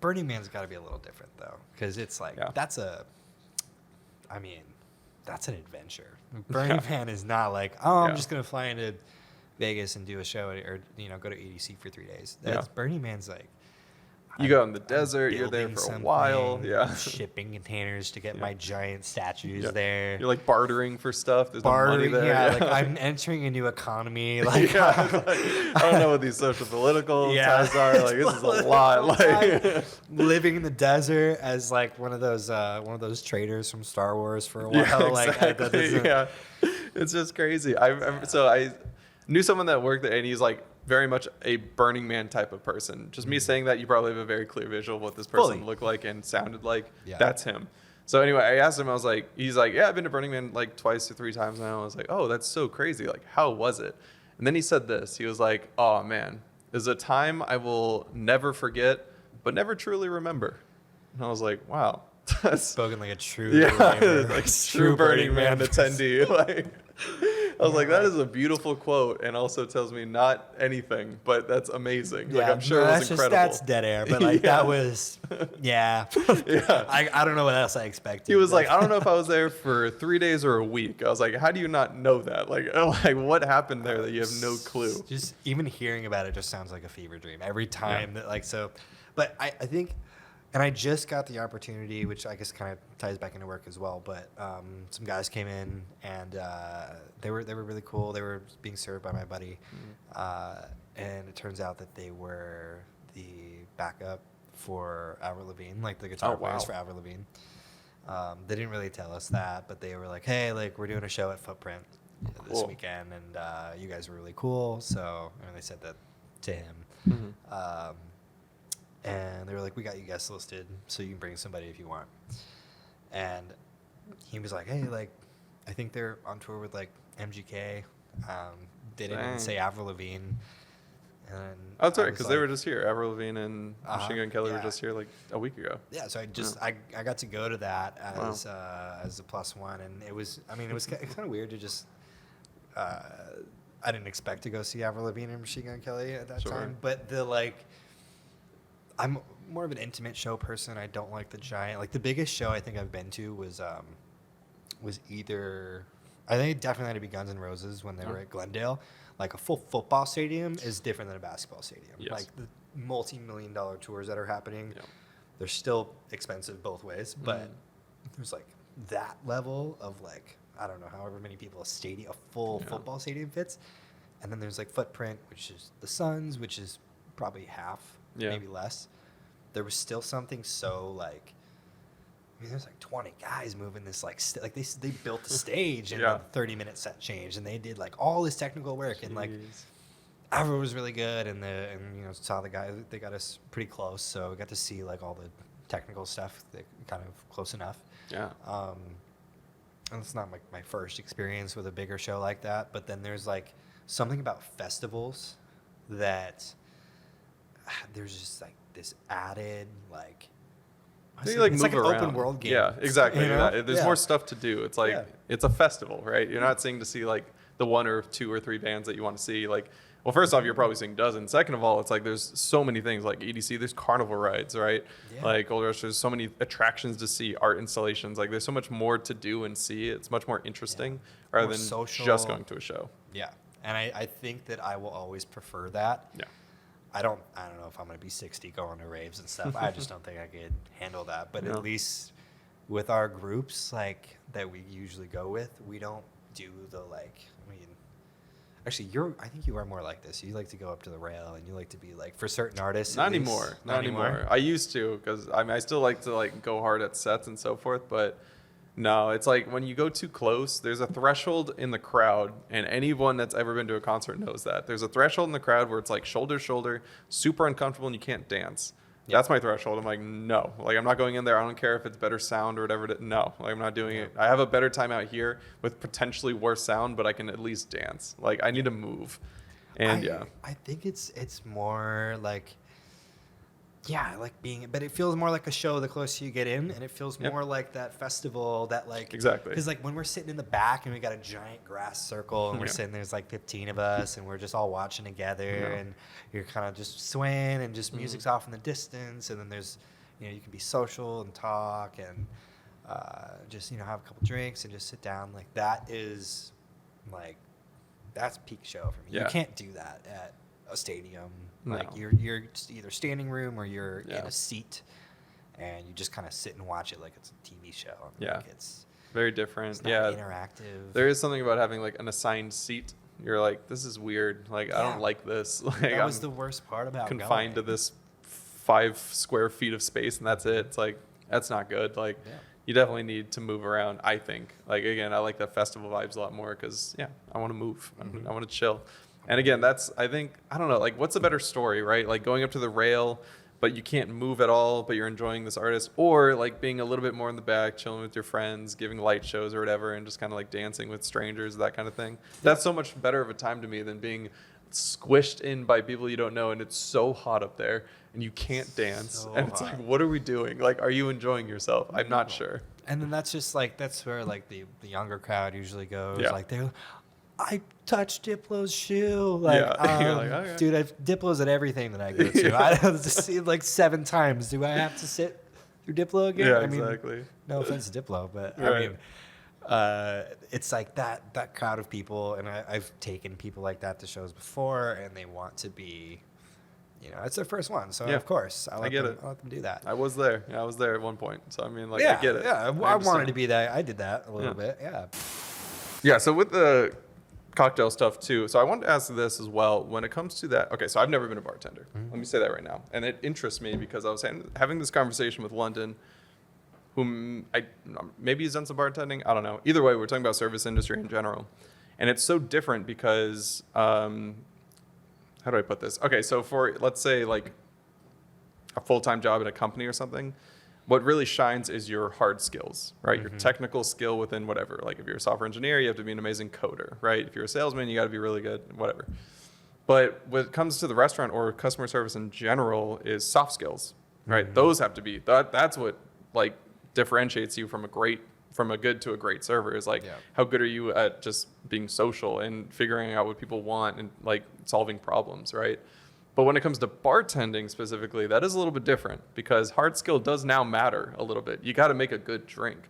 Burning Man's got to be a little different though, because it's like that's an adventure. Burning Man is not like I'm just gonna fly into Vegas and do a show, or go to EDC for 3 days. Burning Man's like You go in the I'm desert, you're there building for a something, while. Yeah. shipping containers to get Yeah. my giant statues Yeah. there. You're like bartering for stuff. There's no money Bartering, there. yeah, like I'm entering a new economy. Like, yeah, it's like, I don't know what these social political Yeah. ties are. Like, this is a lot. Like, living in the desert as like one of those traders from Star Wars for a while. yeah, Like, exactly. Yeah, it's just crazy. So I knew someone that worked there, and he's like very much a Burning Man type of person. Just me saying that, you probably have a very clear visual of what this person Fully. looked like and sounded like. Yeah. That's him. So anyway, I asked him, I was like, he's like, yeah, I've been to Burning Man like 2 or 3 times now. I was like, oh, that's so crazy. Like, how was it? And then he said this. He was like, oh man, there's a time I will never forget, but never truly remember. And I was like, wow. That's spoken like a true, like true Burning Man attendee. Like, I was like, that is a beautiful quote, and also tells me not anything, but that's amazing. Like, I'm sure it was incredible. That's dead air, but like Yeah. that was, yeah. Yeah. I don't know what else I expected. He was like, I don't know if I was there for 3 days or a week. I was like, how do you not know that? Like what happened there that you have no clue? Just even hearing about it just sounds like a fever dream every time that like so. But I think, and I just got the opportunity, which I guess kind of ties back into work as well. But some guys came in and they were really cool. They were being served by my buddy, and it turns out that they were the backup for Avril Lavigne, like the guitar players for Avril Lavigne. They didn't really tell us that, but they were like, "Hey, like we're doing a show at Footprint this weekend, and you guys were really cool." So, and they said that to him. Mm-hmm. And they were like, we got you guests listed, so you can bring somebody if you want. And he was like, hey, like, I think they're on tour with, like, MGK. They didn't even say Avril Lavigne. And Oh, that's right, because they were just here. Avril Lavigne and Machine Gun Kelly were yeah. just here, like, a week ago. Yeah, so I got to go to that as a plus one. And it was kind of weird to just, I didn't expect to go see Avril Lavigne and Machine Gun Kelly at that time. But I'm more of an intimate show person. I don't like the giant. Like the biggest show I think I've been to was either, I think it definitely had to be Guns N' Roses when they were at Glendale. Like a full football stadium is different than a basketball stadium. Yes. Like the multi-million-dollar tours that are happening, they're still expensive both ways. But there's like that level of like, I don't know, however many people a full football stadium fits. And then there's like Footprint, which is the Suns, which is probably half. Maybe less. There was still something so like, I mean, there's like 20 guys moving this like they built the stage in a 30-minute set change, and they did like all this technical work, and like Avril was really good, and saw the guy, they got us pretty close, so we got to see like all the technical stuff kind of close enough. Yeah. And it's not like my first experience with a bigger show like that, but then there's like something about festivals that there's just like this added like it's like an open world game. Yeah, exactly. You know? There's more stuff to do. It's like it's a festival, right? You're not seeing to see like the 1 or 2 or 3 bands that you want to see. Like, well, first off, you're probably seeing dozens. Second of all, it's like there's so many things like EDC. There's carnival rides, right? Yeah. Like Gold Rush. There's so many attractions to see, art installations. Like there's so much more to do and see. It's much more interesting rather than social, just going to a show. Yeah, and I think that I will always prefer that. Yeah. I don't know if I'm going to be 60 going to raves and stuff. I just don't think I could handle that. But at least with our groups like that we usually go with, we don't do the like, I mean, actually I think you are more like this. You like to go up to the rail and you like to be like, for certain artists. Not anymore. Not anymore. I used to, because I still like to like go hard at sets and so forth, but no, it's like when you go too close, there's a threshold in the crowd, and anyone that's ever been to a concert knows that. There's a threshold in the crowd where it's like shoulder to shoulder, super uncomfortable, and you can't dance. Yeah. That's my threshold. I'm like, no. Like, I'm not going in there. I don't care if it's better sound or whatever. No, like, I'm not doing it. I have a better time out here with potentially worse sound, but I can at least dance. Like, I need to move. And I think it's more like, like but it feels more like a show the closer you get in, and it feels more like that festival that like, exactly, because like when we're sitting in the back and we got a giant grass circle and we're sitting, there's like 15 of us and we're just all watching together, and you're kind of just swaying and just music's off in the distance, and then there's, you can be social and talk and just have a couple drinks and just sit down. Like that is like, that's peak show for me. You can't do that at a stadium No. Like you're either standing room or you're in Yeah. a seat, and you just kind of sit and watch it like it's a TV show. Yeah. Like it's Very different. not Yeah. interactive. There is something about having like an assigned seat. You're like, this is weird. Like, I Yeah. don't like this. Like, That was I'm the worst part about confined to going. this 5 square feet of space and that's it. It's like, that's not good. Like, Yeah. you definitely need to move around, I think. Like, again, I like the festival vibes a lot more because, yeah, I want to move. I want to chill. And again, that's, I think, I don't know, like, what's a better story, right? Like, going up to the rail, but you can't move at all, but you're enjoying this artist. Or, like, being a little bit more in the back, chilling with your friends, giving light shows or whatever, and just kind of, like, dancing with strangers, that kind of thing. That's so much better of a time to me than being squished in by people you don't know, and it's so hot up there, and you can't dance. So And it's hot. like, what are we doing? Like, are you enjoying yourself? I'm not sure. And then that's just like that's where like the younger crowd usually goes. Yeah. Like I touched Diplo's shoe. Like, Yeah. You're like, okay. dude, Diplo's at everything that I go to. Yeah. I don't just see it like 7 times. Do I have to sit through Diplo again? Yeah, I mean, exactly. no offense to Diplo, but Right. I mean, it's like that crowd of people, and I've taken people like that to shows before, and they want to be, it's their first one, so Yeah. of course I get them, it. I let them do that. I was there. Yeah, I was there at one point. So, I mean, like, yeah, I get it. yeah, I wanted understand. to be that. I did that a little Yeah. bit. Yeah. Yeah, so with the cocktail stuff too. So I wanted to ask this as well. When it comes to that, okay, so I've never been a bartender. Let me say that right now. And it interests me because I was having this conversation with London, whom maybe he's done some bartending. I don't know. Either way, we're talking about service industry in general. And it's so different because, how do I put this? Okay, so for, let's say, like a full-time job at a company or something, what really shines is your hard skills, right? Your technical skill within whatever. Like if you're a software engineer, you have to be an amazing coder, right? If you're a salesman, you got to be really good, whatever. But when it comes to the restaurant or customer service in general is soft skills, right? Those have to be, that's what like differentiates you from a good to a great server is like, Yeah. how good are you at just being social and figuring out what people want and like solving problems, right? But when it comes to bartending specifically, that is a little bit different because hard skill does now matter a little bit. You got to make a good drink.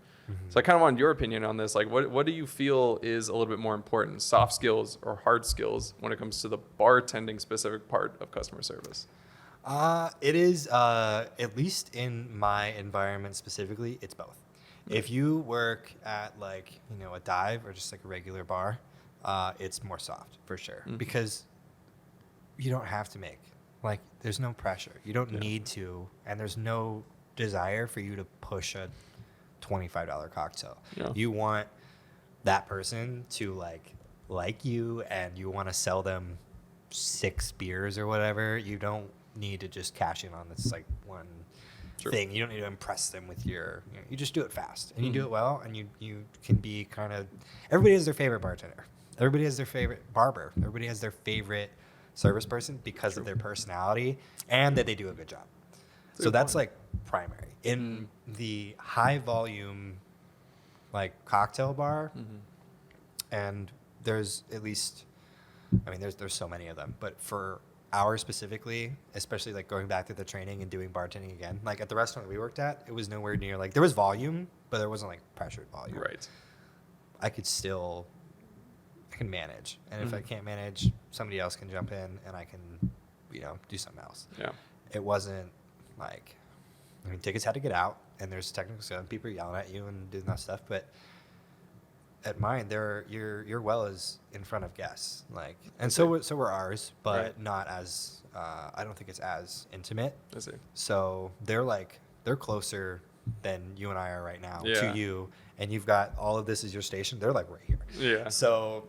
So I kind of want your opinion on this. Like, what do you feel is a little bit more important, soft skills or hard skills when it comes to the bartending specific part of customer service? It is, at least in my environment specifically, it's both. If you work at like, a dive or just like a regular bar, it's more soft for sure because you don't have to make, like, there's no pressure. You don't need to, and there's no desire for you to push a $25 cocktail. Yeah. You want that person to like you, and you want to sell them 6 beers or whatever. You don't need to just cash in on this like one True. thing. You don't need to impress them with you just do it fast and you do it well, and you can be kind of, everybody has their favorite bartender. Everybody has their favorite barber. Everybody has their favorite service person because of their personality and that they do a good job. So that's like primary. In the high volume like cocktail bar, and there's at least, there's so many of them, but for ours specifically, especially like going back to the training and doing bartending again, like at the restaurant we worked at, it was nowhere near, like there was volume, but there wasn't like pressured volume. Right. I can manage. And if I can't manage, somebody else can jump in and I can, do something else. Yeah. It wasn't like, tickets had to get out and there's technical stuff and people are yelling at you and doing that stuff. But at mine, your well is in front of guests. Like, and so were ours, but Right. not as, I don't think it's as intimate. I see. So they're closer than you and I are right now Yeah. to you. And you've got all of this as your station. They're like right here. Yeah. So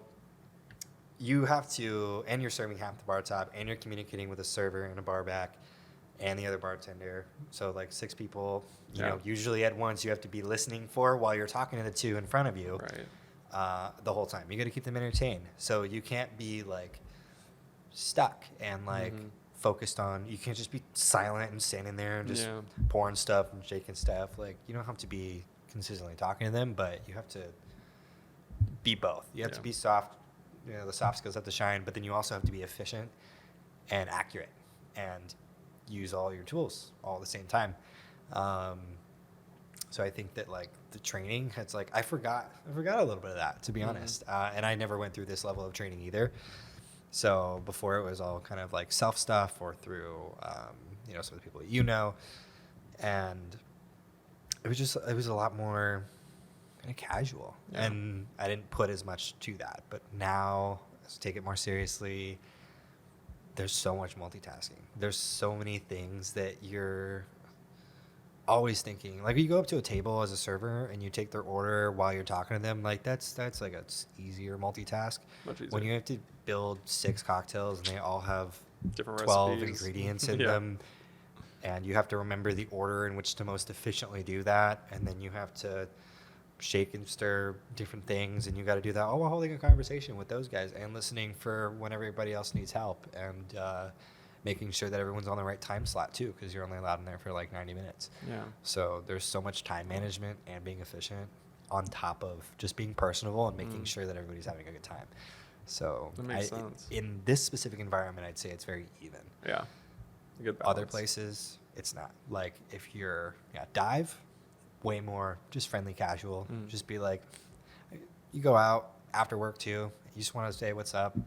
you have to, and you're serving half the bar top, and you're communicating with a server and a bar back and the other bartender. So like 6 people, usually at once you have to be listening for while you're talking to the 2 in front of you the whole time. You got to keep them entertained. So you can't be like stuck and like focused on, you can't just be silent and standing there and just pouring stuff and shaking stuff. Like you don't have to be consistently talking to them, but you have to be both. You have to be soft, the soft skills have to shine, but then you also have to be efficient and accurate and use all your tools all at the same time. So I think that like the training, it's like I forgot a little bit of that, to be honest. And I never went through this level of training either. So before it was all kind of like self stuff or through, some of the people that you know. And it was a lot more kind of casual. Yeah. And I didn't put as much to that. But now, as I take it more seriously, there's so much multitasking. There's so many things that you're always thinking. Like, you go up to a table as a server and you take their order while you're talking to them, like that's like a easier multitask. Much easier. When you have to build 6 cocktails and they all have Different 12 recipes. ingredients in Yeah. them, and you have to remember the order in which to most efficiently do that, and then you have to shake and stir different things, and you got to do that all while holding a conversation with those guys and listening for when everybody else needs help, and making sure that everyone's on the right time slot too, because you're only allowed in there for like 90 minutes. Yeah. So there's so much time management and being efficient on top of just being personable and making sure that everybody's having a good time. So That makes sense. in this specific environment, I'd say it's very even. Yeah. A good balance. Other places, it's not. Like, if you're dive, way more just friendly, casual. Just be like, you go out after work too. You just want to say what's up.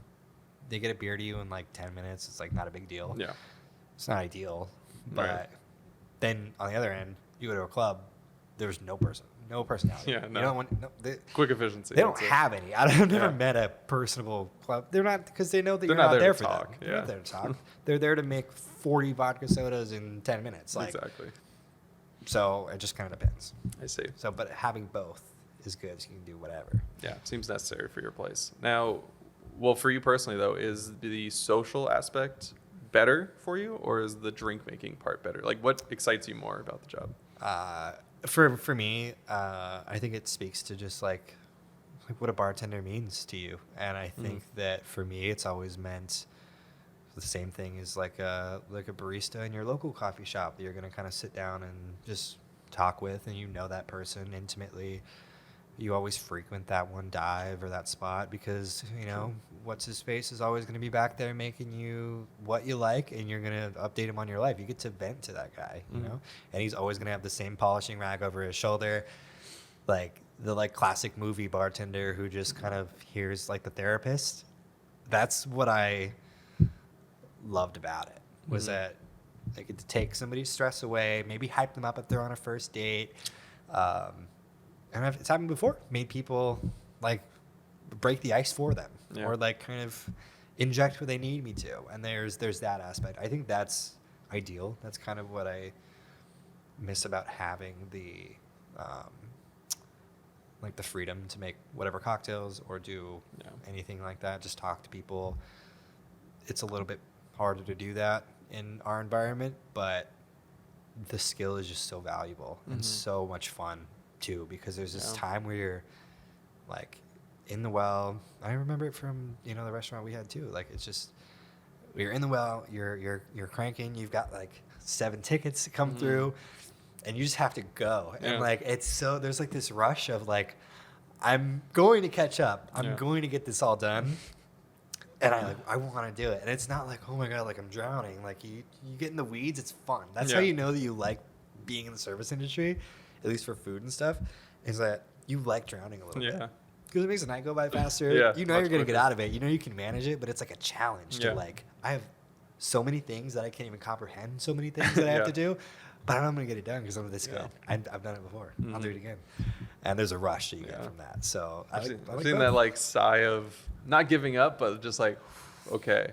They get a beer to you in like 10 minutes. It's like not a big deal. Yeah. It's not ideal, but Right. then on the other end, you go to a club. There's no personality. Yeah, no. You don't want Quick efficiency. they don't that's it. have any. I've never Yeah. met a personable club. They're not, because they know that They're you're not there to for talk, them. They're not yeah. there to talk. They're there to make 40 vodka sodas in 10 minutes. Like, Exactly. So it just kind of depends. I see. So, but having both is good. So you can do whatever. Yeah, seems necessary for your place. Now, well, for you personally, though, is the social aspect better for you, or is the drink making part better? Like, what excites you more about the job? For me, I think it speaks to just like what a bartender means to you, and I think that for me, it's always meant the same thing as like a barista in your local coffee shop that you're gonna kind of sit down and just talk with, and you know that person intimately. You always frequent that one dive or that spot because, what's his face is always going to be back there making you what you like, and you're going to update him on your life. You get to vent to that guy, and he's always going to have the same polishing rag over his shoulder, like the classic movie bartender who just kind of hears like the therapist. That's what I loved about it, was that I get to take somebody's stress away, maybe hype them up if they're on a first date. And it's happened before. Made people like break the ice for them, or like kind of inject what they need me to. And there's that aspect. I think that's ideal. That's kind of what I miss about having the like the freedom to make whatever cocktails or do anything like that. Just talk to people. It's a little bit harder to do that in our environment, but the skill is just so valuable and so much fun too, because there's this time where you're like in the well. I remember it from the restaurant we had too. Like, it's just, you're in the well, you're cranking, you've got like 7 tickets to come through, and you just have to go. And like, it's so, there's like this rush of like, I'm going to catch up, I'm going to get this all done, and I want to do it. And it's not like, oh my god, like I'm drowning. Like, you get in the weeds, it's fun. That's how you know that you like being in the service industry, at least for food and stuff, is that you like drowning a little bit. Because it makes the night go by faster. Yeah, you're going to get out of it. You can manage it, but it's like a challenge to like, I have so many things that I can't even comprehend, so many things that I have to do, but I know I'm going to get it done because I'm this good. I've done it before. I'll do it again. And there's a rush that you get from that. So I've seen that like sigh of not giving up, but just like, okay,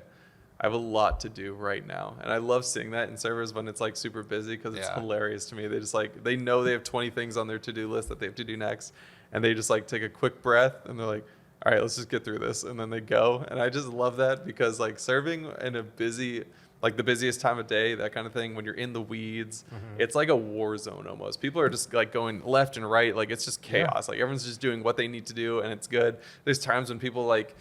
I have a lot to do right now. And I love seeing that in servers when it's like super busy, because it's hilarious to me. They just like, they know they have 20 things on their to-do list that they have to do next. And they just like take a quick breath and they're like, all right, let's just get through this. And then they go. And I just love that, because like serving in a busy, like the busiest time of day, that kind of thing, when you're in the weeds, it's like a war zone almost. People are just like going left and right. Like, it's just chaos. Like, everyone's just doing what they need to do, and it's good. There's times when people like,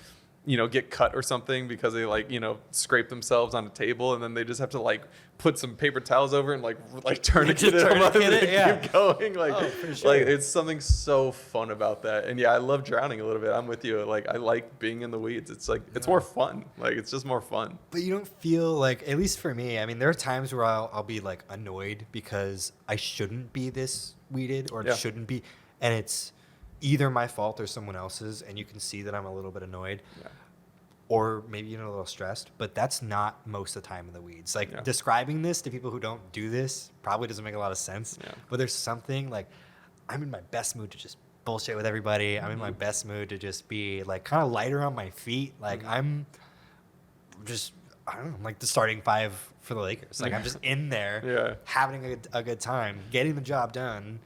get cut or something because they like, scrape themselves on a table, and then they just have to like put some paper towels over it and like tourniquet it, keep going. Like, for sure. Like, it's something so fun about that. And I love drowning a little bit. I'm with you. Like, I like being in the weeds. It's like, it's more fun. Like, it's just more fun. But you don't feel like, at least for me, I mean, there are times where I'll be like annoyed because I shouldn't be this weeded, or it shouldn't be. And it's either my fault or someone else's, and you can see that I'm a little bit annoyed. or maybe even a little stressed, but that's not most of the time in the weeds. Like Yeah. describing this to people who don't do this probably doesn't make a lot of sense. Yeah. But there's something like I'm in my best mood to just bullshit with everybody. I'm in my Mhm. best mood to just be like kind of lighter on my feet. Like Mhm. I'm just I don't know, I'm like the starting five for the Lakers. Like I'm just in there Yeah. having a good time, getting the job done.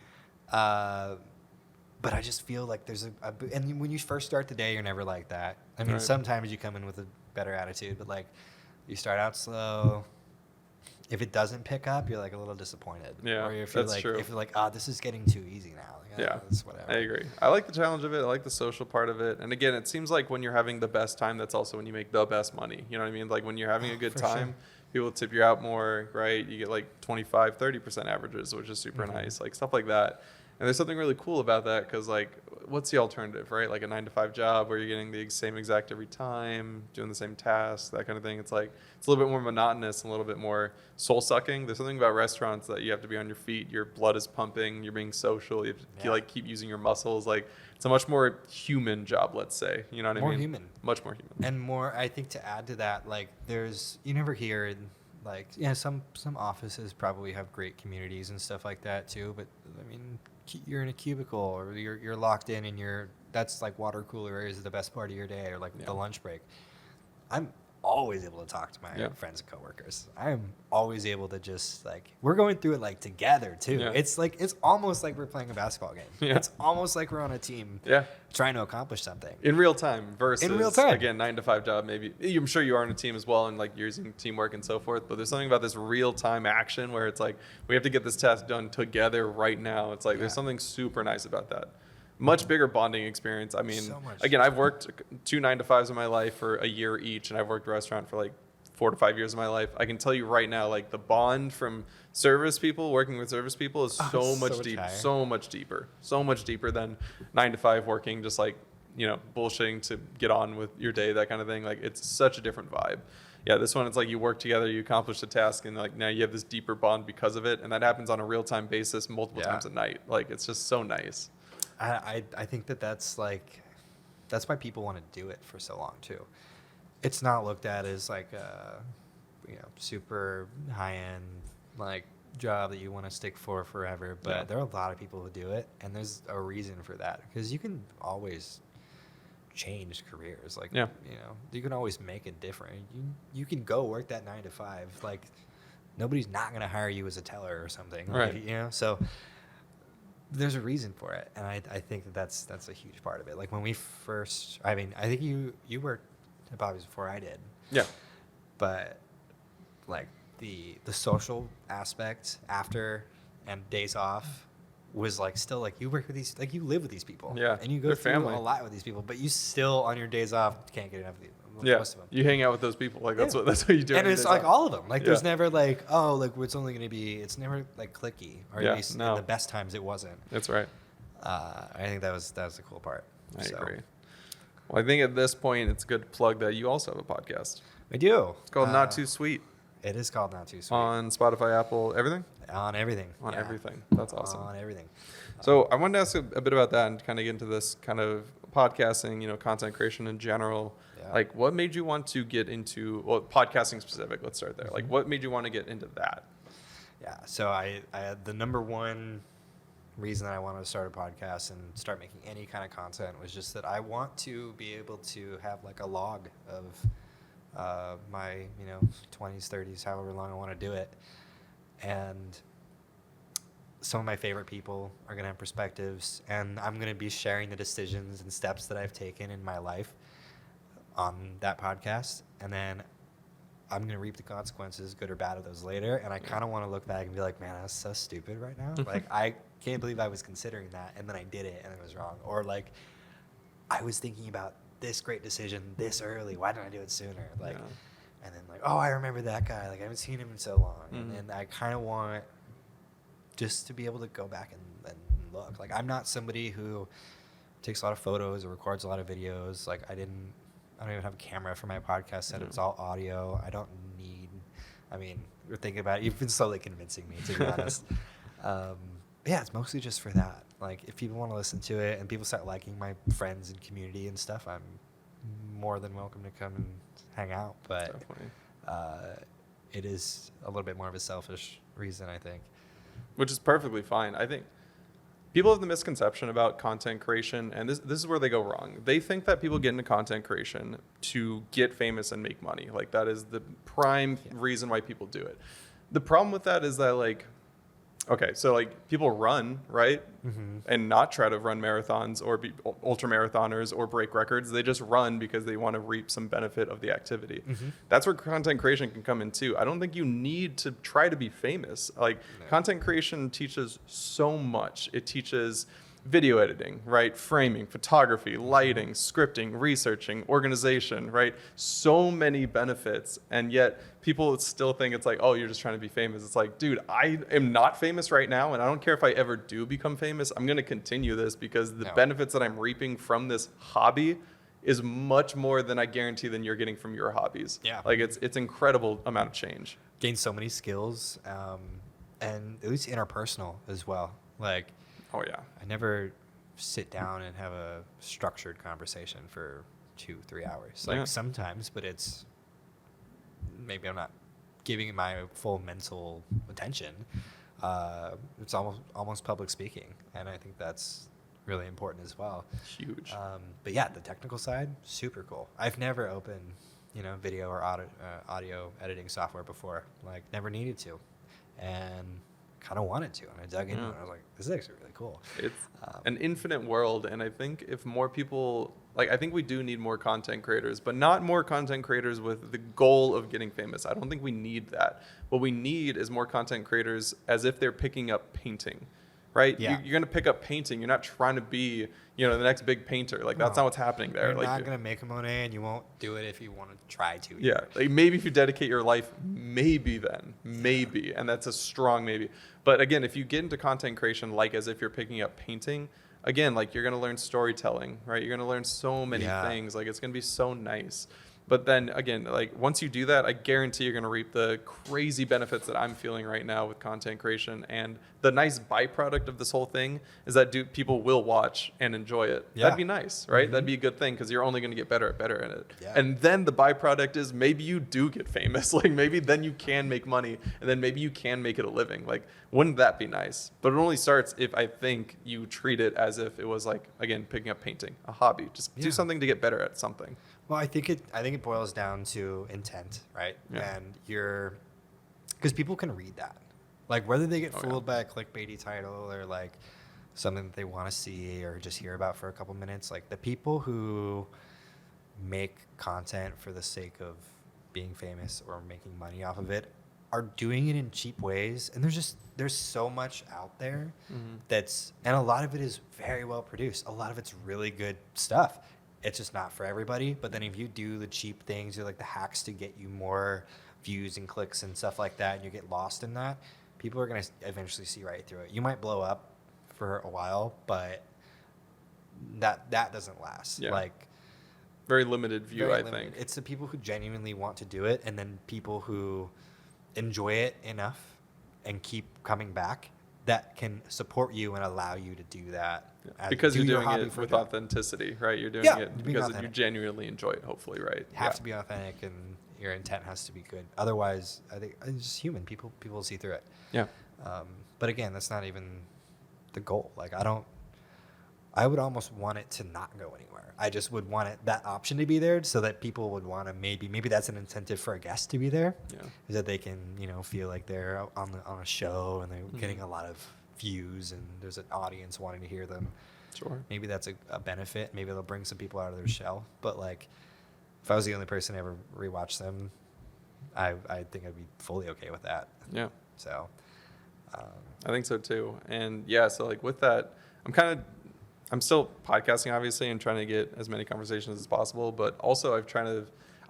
But I just feel like there's and when you first start the day, you're never like that. I mean, Right. sometimes you come in with a better attitude, but like you start out slow. If it doesn't pick up, you're like a little disappointed. Yeah, or if you're that's like, true. if you're like, oh, this is getting too easy now. Like, Yeah, it's whatever. I agree. I like the challenge of it. I like the social part of it. And again, it seems like when you're having the best time, that's also when you make the best money. You know what I mean? Like when you're having a good For time, sure. people tip you out more, right? You get like 25, 30% averages, which is super Mhm. nice. Like stuff like that. And there's something really cool about that because, like, what's the alternative, right? Like a 9-to-5 job where you're getting the same exact every time, doing the same tasks, that kind of thing. It's like, it's a little bit more monotonous and a little bit more soul sucking. There's something about restaurants that you have to be on your feet. Your blood is pumping. You're being social. You have to Yeah. like keep using your muscles. Like, it's a much more human job, let's say. You know what I More mean? human. Much more human. And more, I think to add to that, like you never hear like, yeah, some offices probably have great communities and stuff like that too. But I mean, you're in a cubicle or you're locked in and that's like water cooler areas is the best part of your day or like Yeah. the lunch break. I'm always able to talk to my Yeah. friends and coworkers. I'm always able to just like, we're going through it like together too. Yeah. It's almost like we're playing a basketball game. Yeah. It's almost like we're on a team Yeah. trying to accomplish something. In real time versus, In real time. again, 9-to-5 job, maybe. I'm sure you are on a team as well and like you're using teamwork and so forth, but there's something about this real time action where it's like, we have to get this task done together right now. It's like, there's Yeah. something super nice about that. Much bigger bonding experience. I mean, So much. again, I've worked 2 9-to-5s in my life for a year each, and I've worked restaurant for like 4 to 5 years of my life. I can tell you right now, like the bond from service people, working with service people is Oh, so it's much so much deeper, higher. so much deeper than 9-to-5 working, just like, you know, bullshitting to get on with your day, that kind of thing. Like it's such a different vibe. Yeah, this one, it's like you work together, you accomplish the task, and like now you have this deeper bond because of it. And that happens on a real time basis multiple Yeah. times a night. Like it's just so nice. I think that's why people want to do it for so long too. It's not looked at as like a super high end like job that you want to stick for forever, but Yeah. there are a lot of people who do it, and there's a reason for that because you can always change careers. Like Yeah. you can always make it different. You can go work that 9-to-5. Like nobody's not gonna hire you as a teller or something. Like, Right. So there's a reason for it, and I think that's a huge part of it. Like when we first, I mean, I think you worked at Bobby's before I did, Yeah. but like the social aspect after and days off was like still like you work with these, like you live with these people, Yeah, and you go they're through family. a lot with these people, but you still on your days off can't get enough of Yeah. most of them. You hang out with those people. Like that's Yeah. what you do. And on it's your like days off. all of them. Like there's Yeah. never like, oh, like it's only going to be. It's never like clicky, or Yeah, at least no. in the best times it wasn't. That's right. I think that was the cool part. I So, agree. Well, I think at this point it's good to plug that you also have a podcast. We do. It's called Not Too Sweet It is called Not Too Sweet. on Spotify, Apple, everything. On everything. On Yeah. everything. That's awesome. On everything. So I wanted to ask a bit about that and kind of get into this kind of podcasting, content creation in general. Yeah. Like, what made you want to get into podcasting specific? Let's start there. Like, what made you want to get into that? Yeah. So I had the number one reason that I wanted to start a podcast and start making any kind of content was just that I want to be able to have like a log of my 20s, 30s, however long I want to do it, and some of my favorite people are going to have perspectives, and I'm going to be sharing the decisions and steps that I've taken in my life on that podcast, and then I'm going to reap the consequences, good or bad, of those later. And I kind of want to look back and be like, man, I was so stupid right now. Like, I can't believe I was considering that, and then I did it, and it was wrong. Or, like, I was thinking about this great decision this early. Why didn't I do it sooner? Like, Yeah. and then, like, oh, I remember that guy. Like, I haven't seen him in so long. Mhm. And I kind of want just to be able to go back and look. Like, I'm not somebody who takes a lot of photos or records a lot of videos. Like, I don't even have a camera for my podcast set. It's all audio. I don't need, we're thinking about it. You've been slowly convincing me, to be honest. Yeah, it's mostly just for that. Like, if people want to listen to it and people start liking my friends and community and stuff, I'm more than welcome to come and hang out. But it is a little bit more of a selfish reason, I think. Which is perfectly fine. I think people have the misconception about content creation, and this is where they go wrong. They think that people get into content creation to get famous and make money. Like, that is the prime reason why people do it. The problem with that is that, like, okay, so like people run, right? And not try to run marathons or be ultra marathoners or break records. They just run because they want to reap some benefit of the activity. That's where content creation can come in too. I don't think you need to try to be famous. Like, content creation teaches so much. It teaches video editing, right? Framing, photography, lighting, scripting, researching, organization, right? So many benefits. And yet people still think it's like, oh, you're just trying to be famous. It's like, dude, I am not famous right now. And I don't care if I ever do become famous. I'm going to continue this because the benefits that I'm reaping from this hobby is much more than I guarantee than you're getting from your hobbies. Yeah. Like, it's incredible amount of change. Gain so many skills, and at least interpersonal as well. Like, oh yeah, I never sit down and have a structured conversation for 2-3 hours. Like, sometimes, but it's maybe I'm not giving it my full mental attention. It's almost public speaking, and I think that's really important as well. Huge. But yeah, the technical side, super cool. I've never opened, video or audio editing software before. Like, never needed to, and kind of wanted to. And I dug into it. And I was like, this is actually really cool. It's an infinite world, and I think if more people, like, I think we do need more content creators, but not more content creators with the goal of getting famous. I don't think we need that. What we need is more content creators as if they're picking up painting. Right? Yeah. You're going to pick up painting. You're not trying to be, the next big painter. Like, that's not what's happening there. You're like, not going to make a Monet, and you won't do it if you want to try to. Either. Yeah. Like, maybe if you dedicate your life, maybe then. Maybe. And that's a strong maybe. But again, if you get into content creation, like as if you're picking up painting, again, like, you're going to learn storytelling, right? You're going to learn so many things. Like, it's going to be so nice. But then again, like, once you do that, I guarantee you're going to reap the crazy benefits that I'm feeling right now with content creation. And the nice byproduct of this whole thing is that people will watch and enjoy it. Yeah. That'd be nice, right? That'd be a good thing because you're only going to get better at it. Yeah. And then the byproduct is maybe you do get famous. Like, maybe then you can make money, and then maybe you can make it a living. Like, wouldn't that be nice? But it only starts if I think you treat it as if it was, like, again, picking up painting, a hobby. Just do something to get better at something. Well, I think it boils down to intent, right? Yeah. And because people can read that, like, whether they get fooled by a clickbaity title or like something that they want to see or just hear about for a couple minutes. Like, the people who make content for the sake of being famous or making money off of it are doing it in cheap ways, and there's so much out there and a lot of it is very well produced. A lot of it's really good stuff. It's just not for everybody. But then if you do the cheap things, or like the hacks to get you more views and clicks and stuff like that, and you get lost in that, people are going to eventually see right through it. You might blow up for a while, but that doesn't last. Yeah. Like, Very limited view, very I limited. think. It's the people who genuinely want to do it, and then people who enjoy it enough and keep coming back that can support you and allow you to do that. Because do you're your doing hobby it for a with job. authenticity, right? You're doing Yeah, it being because you authentic. genuinely enjoy it, hopefully, right? Have to be authentic, and your intent has to be good. Otherwise, I think it's just human. People will see through it. Yeah. But again, that's not even the goal. Like, I would almost want it to not go anywhere. I just would want that option to be there so that people would want to maybe that's an incentive for a guest to be there. Yeah. Is that they can, feel like they're on a show and they're getting a lot of views and there's an audience wanting to hear them. Sure. Maybe that's a benefit. Maybe they'll bring some people out of their shell. But like, if I was the only person to ever rewatch them, I think I'd be fully okay with that. Yeah. So, I think so too. And yeah, so like with that, I'm still podcasting obviously and trying to get as many conversations as possible, but also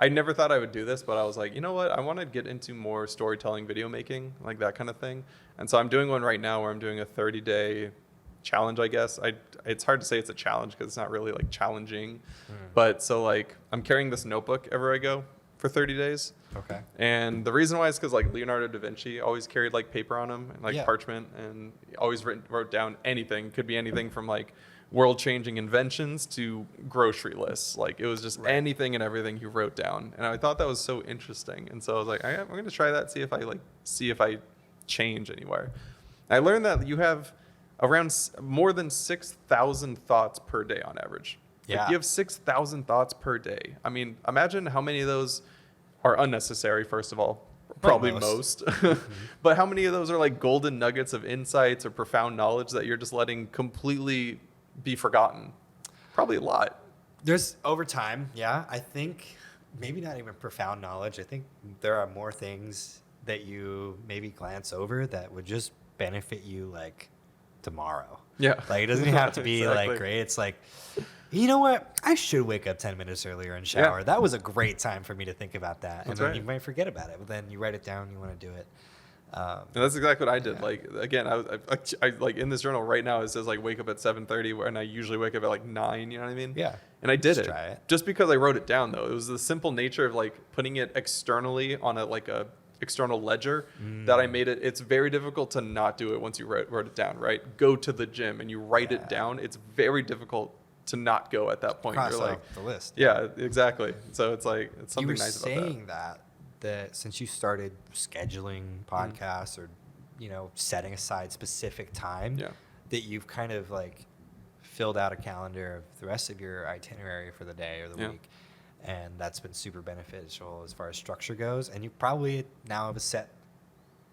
I never thought I would do this, but I was like, you know what? I want to get into more storytelling, video making, like that kind of thing. And so I'm doing one right now where I'm doing a 30-day challenge, I guess. It's hard to say it's a challenge because it's not really like challenging. But so like I'm carrying this notebook everywhere I go for 30 days. okay. And the reason why is because like Leonardo da Vinci always carried like paper on him and like Yeah. parchment, and always wrote down anything. Could be anything from like world-changing inventions to grocery lists. Like it was just anything and everything he wrote down, and I thought that was so interesting. And so I was like, I'm going to try that, see if I change anywhere. I learned that you have around more than 6,000 thoughts per day on average. Yeah. Like you have 6,000 thoughts per day. I mean, imagine how many of those are unnecessary, first of all. Probably most. But how many of those are like golden nuggets of insights or profound knowledge that you're just letting completely be forgotten? Probably a lot. There's over time, yeah. I think maybe not even profound knowledge. I think there are more things that you maybe glance over that would just benefit you like tomorrow. Yeah. Like it doesn't have to be Exactly. like great. It's like, you know what? I should wake up 10 minutes earlier and shower. Yeah. That was a great time for me to think about that. And That's then right. you might forget about it, but then you write it down, you want to do it. And that's exactly what I did. Yeah. Like again, I like in this journal right now it says like wake up at 7:30, and I usually wake up at like 9. You know what I mean? Yeah. And I did Just it. try it. Just because I wrote it down though. It was the simple nature of like putting it externally on a external ledger that I made it. It's very difficult to not do it once you wrote it down. Right? Go to the gym and you write it down. It's very difficult to not go at that point. Cross You're off like the list. Yeah, exactly. So it's like it's something you were nice about saying that since you started scheduling podcasts or setting aside specific time, Yeah. that you've kind of like filled out a calendar of the rest of your itinerary for the day or the week, and that's been super beneficial as far as structure goes. And you probably now have a set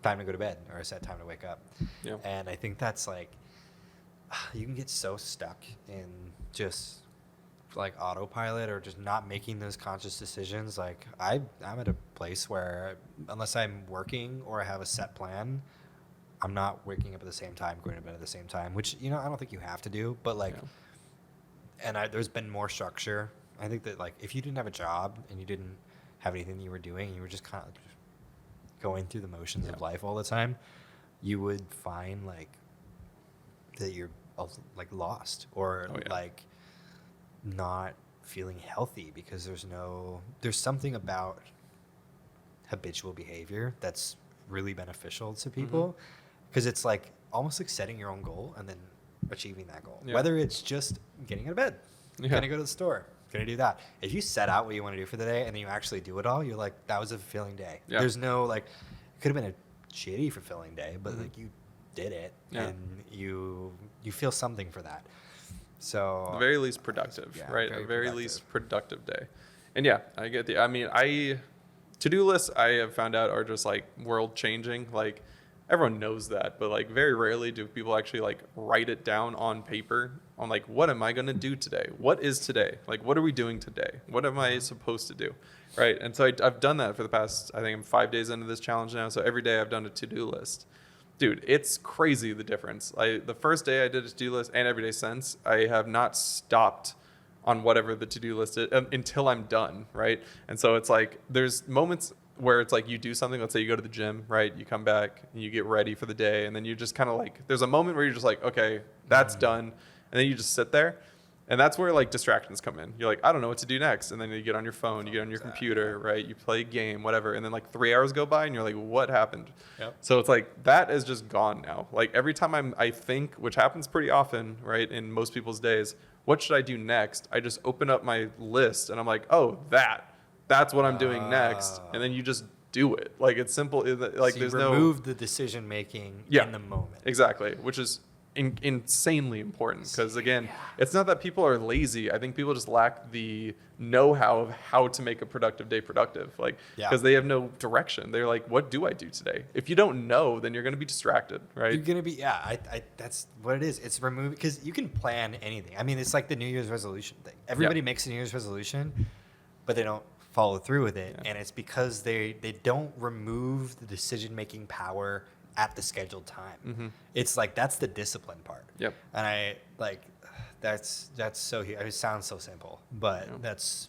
time to go to bed or a set time to wake up. Yeah. And I think that's like you can get so stuck in just like autopilot or just not making those conscious decisions. Like I'm at a place where unless I'm working or I have a set plan, I'm not waking up at the same time, going to bed at the same time, which I don't think you have to do, but like and there's been more structure. I think that like if you didn't have a job and you didn't have anything that you were doing, you were just kind of going through the motions of life all the time, you would find like that you're like lost or like not feeling healthy because there's something about habitual behavior that's really beneficial to people because it's like almost like setting your own goal and then achieving that goal, whether it's just getting out of bed, gonna go to the store, gonna do that. If you set out what you want to do for the day and then you actually do it all, you're like, that was a fulfilling day. There's no like, it could have been a shitty fulfilling day, but like you did it and you feel something for that. So At the very least productive, right? At the very least productive day. And yeah, I get to-do lists I have found out are just like world changing. Like everyone knows that, but like very rarely do people actually like write it down on paper on like, what am I going to do today? What is today? Like, what are we doing today? What am I supposed to do? Right. And so I've done that for the past, I think I'm 5 days into this challenge now. So every day I've done a to-do list. Dude, it's crazy the difference. The first day I did a to-do list and every day since, I have not stopped on whatever the to-do list is until I'm done, right? And so it's like there's moments where it's like you do something, let's say you go to the gym, right? You come back and you get ready for the day and then you just kind of like, there's a moment where you're just like, okay, that's done. And then you just sit there. And that's where like distractions come in. You're like, I don't know what to do next. And then you get on your phone, you get on your computer, right? You play a game, whatever. And then like 3 hours go by and you're like, what happened? Yep. So it's like, that is just gone now. Like every time I think, which happens pretty often, right? In most people's days, what should I do next? I just open up my list and I'm like, oh, that's what I'm doing next. And then you just do it. Like it's simple. Like so there's you remove the decision making in the moment. Exactly. Which is insanely important because again, it's not that people are lazy. I think people just lack the know-how of how to make a productive day productive. Like because they have no direction. They're like, what do I do today? If you don't know, then you're going to be distracted, right? You're going to be, I that's what it is. It's removing, because you can plan anything. I mean, it's like the New Year's resolution thing. Everybody makes a New Year's resolution, but they don't follow through with it. And it's because they don't remove the decision-making power at the scheduled time. It's like, that's the discipline part. Yep. And I like, that's so huge. It sounds so simple, but that's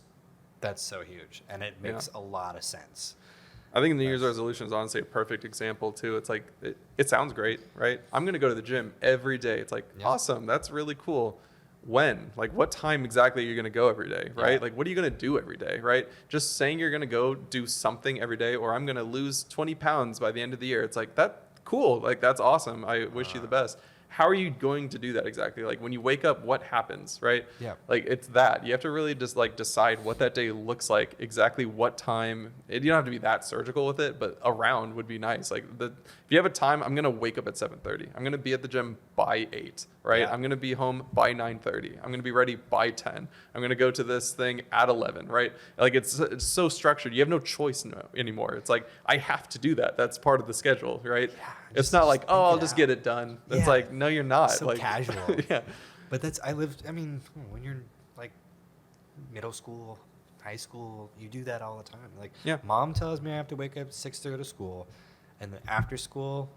so huge. And it makes a lot of sense. I think New Year's resolution is honestly a perfect example too. It's like, it sounds great, right? I'm going to go to the gym every day. It's like, awesome. That's really cool. When? Like, what time exactly are you going to go every day, right? Like, what are you going to do every day, right? Just saying you're going to go do something every day, or I'm going to lose 20 pounds by the end of the year. It's like, that cool. Like, that's awesome. I wish you the best. how are you going to do that exactly? Like when you wake up, what happens, right? Yeah. Like it's that you have to really just like decide what that day looks like, exactly what time. You don't have to be that surgical with it, but around would be nice. Like if you have a time, I'm gonna wake up at 7:30. I'm gonna be at the gym by 8, right? Yeah. I'm gonna be home by 9:30. I'm gonna be ready by 10. I'm gonna go to this thing at 11, right? Like it's so structured. You have no choice anymore. It's like I have to do that. That's part of the schedule, right? Yeah, It's not like, oh, I'll just get it done. It's Yeah. like, no, you're not. So like casual. Yeah. But when you're like middle school, high school, you do that all the time. Like, Yeah. mom tells me I have to wake up at 6 to go to school, and then after school,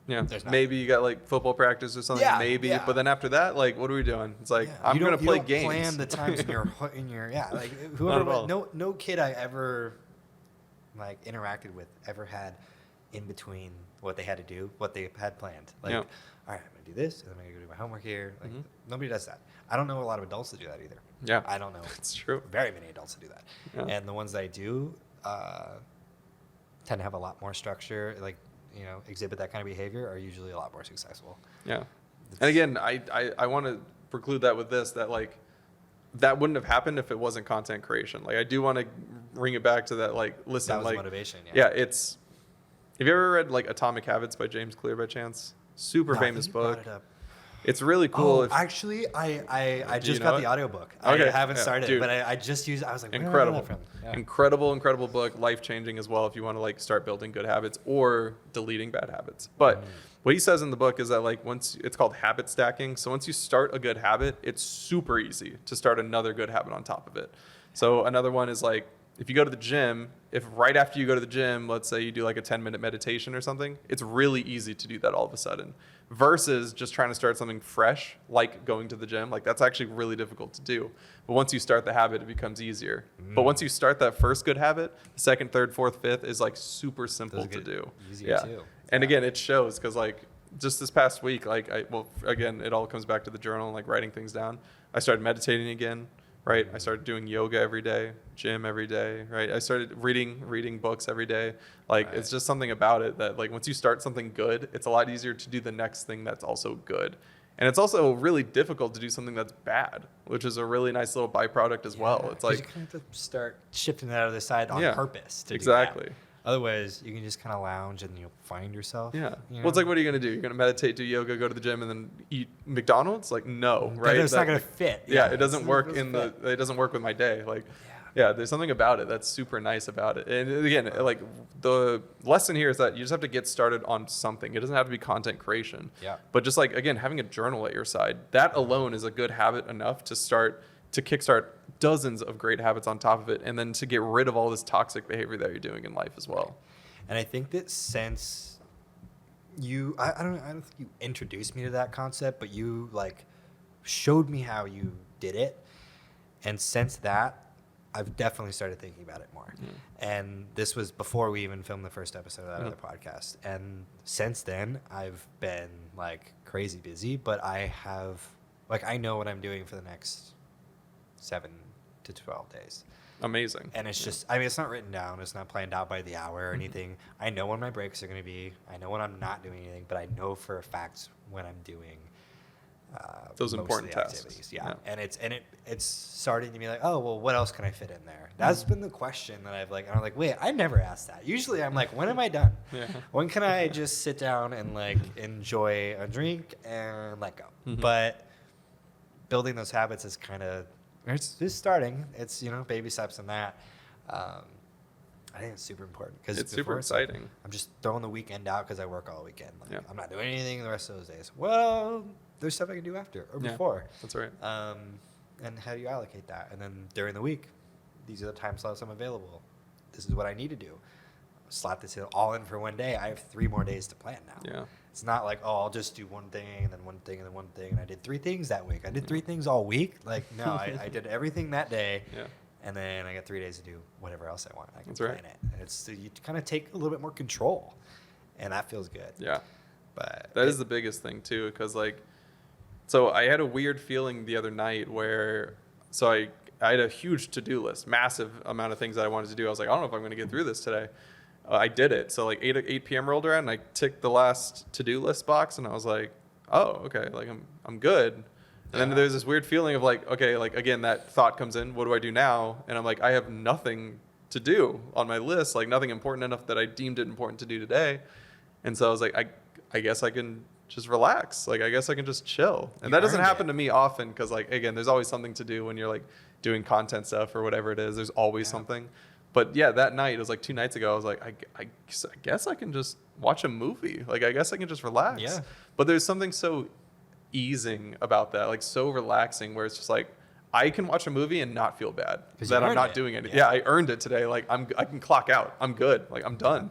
Yeah. There's nothing. Maybe you got like football practice or something. Yeah, Maybe. yeah. But then after that, like, what are we doing? It's like, yeah. I'm You going to don't- play you don't games. plan the times in your like Not whoever. at all. No kid I ever like interacted with ever had in between what they had to do, what they had planned. Like, Yeah. all right, I'm gonna do this, and then I'm gonna go do my homework here. Like, Mhm. nobody does that. I don't know a lot of adults that do that either. Yeah. I don't know. It's true. Very many adults that do that, Yeah. and the ones that I do tend to have a lot more structure. Like, exhibit that kind of behavior are usually a lot more successful. Yeah. And again, I want to preclude that with this, that like, that wouldn't have happened if it wasn't content creation. Like, I do want to bring it back to that, like, listen, That was like, motivation. yeah, it's, have you ever read like Atomic Habits by James Clear by chance? Super No, famous you brought book. it up. It's really cool. Oh, if, actually, I Do you just know got it? the audiobook. Okay, I haven't yeah, started dude. it, but I just used. I was like, where did I Incredible. get that from? Yeah. Incredible book, life-changing as well if you want to like start building good habits or deleting bad habits. But what he says in the book is that like it's called habit stacking. So once you start a good habit, it's super easy to start another good habit on top of it. So another one is like, if you go to the gym, if right after you go to the gym, let's say you do like a 10-minute meditation or something, it's really easy to do that all of a sudden versus just trying to start something fresh, like going to the gym. Like that's actually really difficult to do. But once you start the habit, it becomes easier. But once you start that first good habit, the second, third, fourth, fifth is like super simple Those to get do. easier too. And Yeah. again, it shows because like just this past week, like again, it all comes back to the journal and like writing things down. I started meditating again. Right. I started doing yoga every day, gym every day. Right. I started reading books every day. Like Right. it's just something about it that like once you start something good, it's a lot easier to do the next thing that's also good. And it's also really difficult to do something that's bad, which is a really nice little byproduct as well. It's 'Cause like, you kind of have to start shifting it out of the side on Yeah, purpose. To exactly. Do that. Otherwise, you can just kind of lounge and you'll find yourself. yeah. you Well, it's know? like, what are you going to do? You're going to meditate, do yoga, go to the gym, and then eat McDonald's? Like, no, right? It's not That- going to fit. Yeah, it doesn't it's- work it doesn't fit. it doesn't work with my day. Like, yeah, there's something about it that's super nice about it. And again, like the lesson here is that you just have to get started on something. It doesn't have to be content creation. Yeah. But just like, again, having a journal at your side, that alone is a good habit enough to kickstart dozens of great habits on top of it. And then to get rid of all this toxic behavior that you're doing in life as well. And I think that since I don't think you introduced me to that concept, but you like showed me how you did it. And since that, I've definitely started thinking about it more. And this was before we even filmed the first episode of that other podcast. And since then, I've been like crazy busy, but I know what I'm doing for the next 7 to 12 days. Amazing. And it's just, I mean, it's not written down. It's not planned out by the hour or anything. I know when my breaks are going to be. I know when I'm not doing anything, but I know for a fact when I'm doing Those most important of the tasks. activities. Yeah. And it's starting to be like, oh, well, what else can I fit in there? That's been the question that I'm like, wait, I never asked that. Usually I'm like, when am I done? Yeah. When can I just sit down and like enjoy a drink and let go? But building those habits is kind of, it's starting. It's, baby steps in that. I think it's super important because It's super exciting. I'm just throwing the weekend out because I work all weekend. Like, Yeah. I'm not doing anything the rest of those days. Well, there's stuff I can do after or Yeah, before. That's right. And how do you allocate that? And then during the week, these are the time slots I'm available. This is what I need to do. Slot this all in for one day. I have 3 more days to plan now. Yeah. It's not like, oh, I'll just do one thing and then one thing and then one thing. And I did 3 things that week. I did 3 things all week. Like, no, I did everything that day. Yeah. And then I got 3 days to do whatever else I want. I can That's plan right. it. And it's you kind of take a little bit more control, and that feels good. Yeah. But That is the biggest thing too, because so I had a weird feeling the other night where, I had a huge to-do list, massive amount of things that I wanted to do. I was like, I don't know if I'm going to get through this today. I did it. So like 8 p.m. rolled around and I ticked the last to-do list box and I was like, oh, okay, like I'm good. And then there's this weird feeling of like, okay, like again, that thought comes in, what do I do now? And I'm like, I have nothing to do on my list, like nothing important enough that I deemed it important to do today. And so I was like, I guess I can just relax. Like, I guess I can just chill. And that doesn't happen to me often because like, again, there's always something to do when you're like doing content stuff or whatever it is. There's always something. But yeah, that night, it was like 2 nights ago, I was like, I guess I can just watch a movie. Like, I guess I can just relax. Yeah. But there's something so easing about that, like so relaxing, where it's just like I can watch a movie and not feel bad that I'm not doing anything. Yeah, I earned it today. Like I can clock out. I'm good. Like I'm done.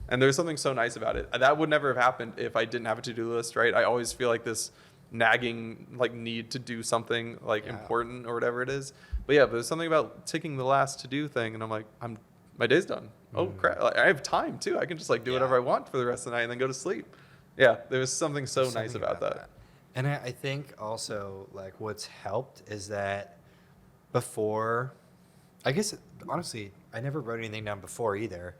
And there's something so nice about it. That would never have happened if I didn't have a to-do list, right? I always feel like this nagging like need to do something like important or whatever it is. But yeah, but there's something about ticking the last to-do thing, and I'm like, my day's done. Oh crap! Like, I have time too. I can just like do whatever I want for the rest of the night and then go to sleep. Yeah, there was something so nice about that. And I think also like what's helped is that before, I guess honestly, I never wrote anything down before either.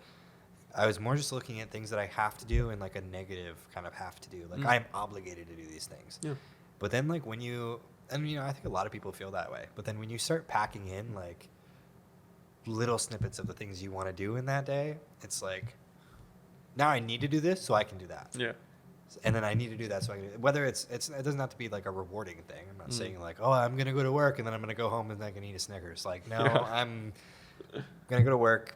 I was more just looking at things that I have to do and like a negative kind of have to do. Like I'm obligated to do these things. Yeah. But then like when you, and you know, I think a lot of people feel that way. But then when you start packing in like little snippets of the things you want to do in that day, it's like, now I need to do this so I can do that. Yeah. And then I need to do that so I can do it. Whether it doesn't have to be like a rewarding thing. I'm not saying like, oh, I'm going to go to work and then I'm going to go home and I can eat a Snickers. Like, no, I'm going to go to work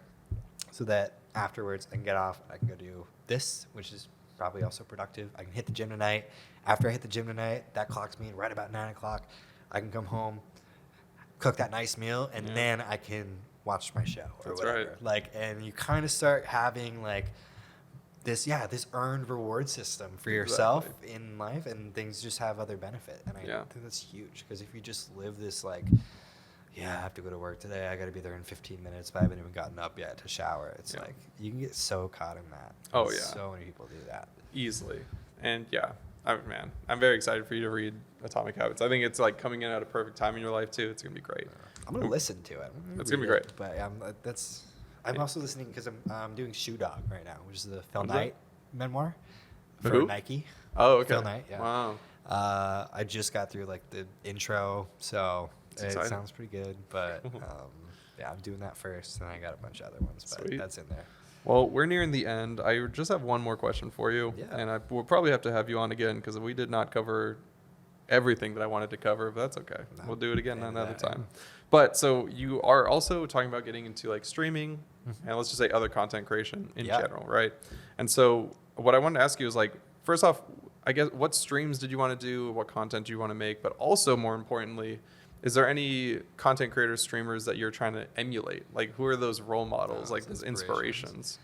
so that afterwards I can get off. I can go do this, which is probably also productive. I can hit the gym tonight. After I hit the gym tonight, that clocks me in right about 9 o'clock. I can come home, cook that nice meal, and then I can watch my show or whatever. Right. Like, and you kind of start having like this earned reward system for yourself in life, and things just have other benefit. And I think that's huge, because if you just live this like, I have to go to work today, I got to be there in 15 minutes, but I haven't even gotten up yet to shower. It's like you can get so caught in that. Oh yeah, so many people do that easily. And I'm very excited for you to read Atomic Habits. I think it's like coming in at a perfect time in your life too. It's gonna be great. I'm gonna listen to it. It's gonna be great. But I'm also listening because I'm doing Shoe Dog right now, which is the Phil Knight memoir for Nike. Oh, okay. Phil Knight, yeah. Wow. I just got through like the intro, so it sounds pretty good. But I'm doing that first, and I got a bunch of other ones, but that's in there. Well, we're nearing the end. I just have one more question for you, and we'll probably have to have you on again because we did not cover everything that I wanted to cover, but that's okay. We'll do it again another time. But so you are also talking about getting into like streaming and let's just say other content creation in general, right? And so what I wanted to ask you is like, first off, I guess what streams did you want to do? What content do you want to make? But also more importantly, is there any content creators, streamers that you're trying to emulate? Like who are those role models, like those inspirations?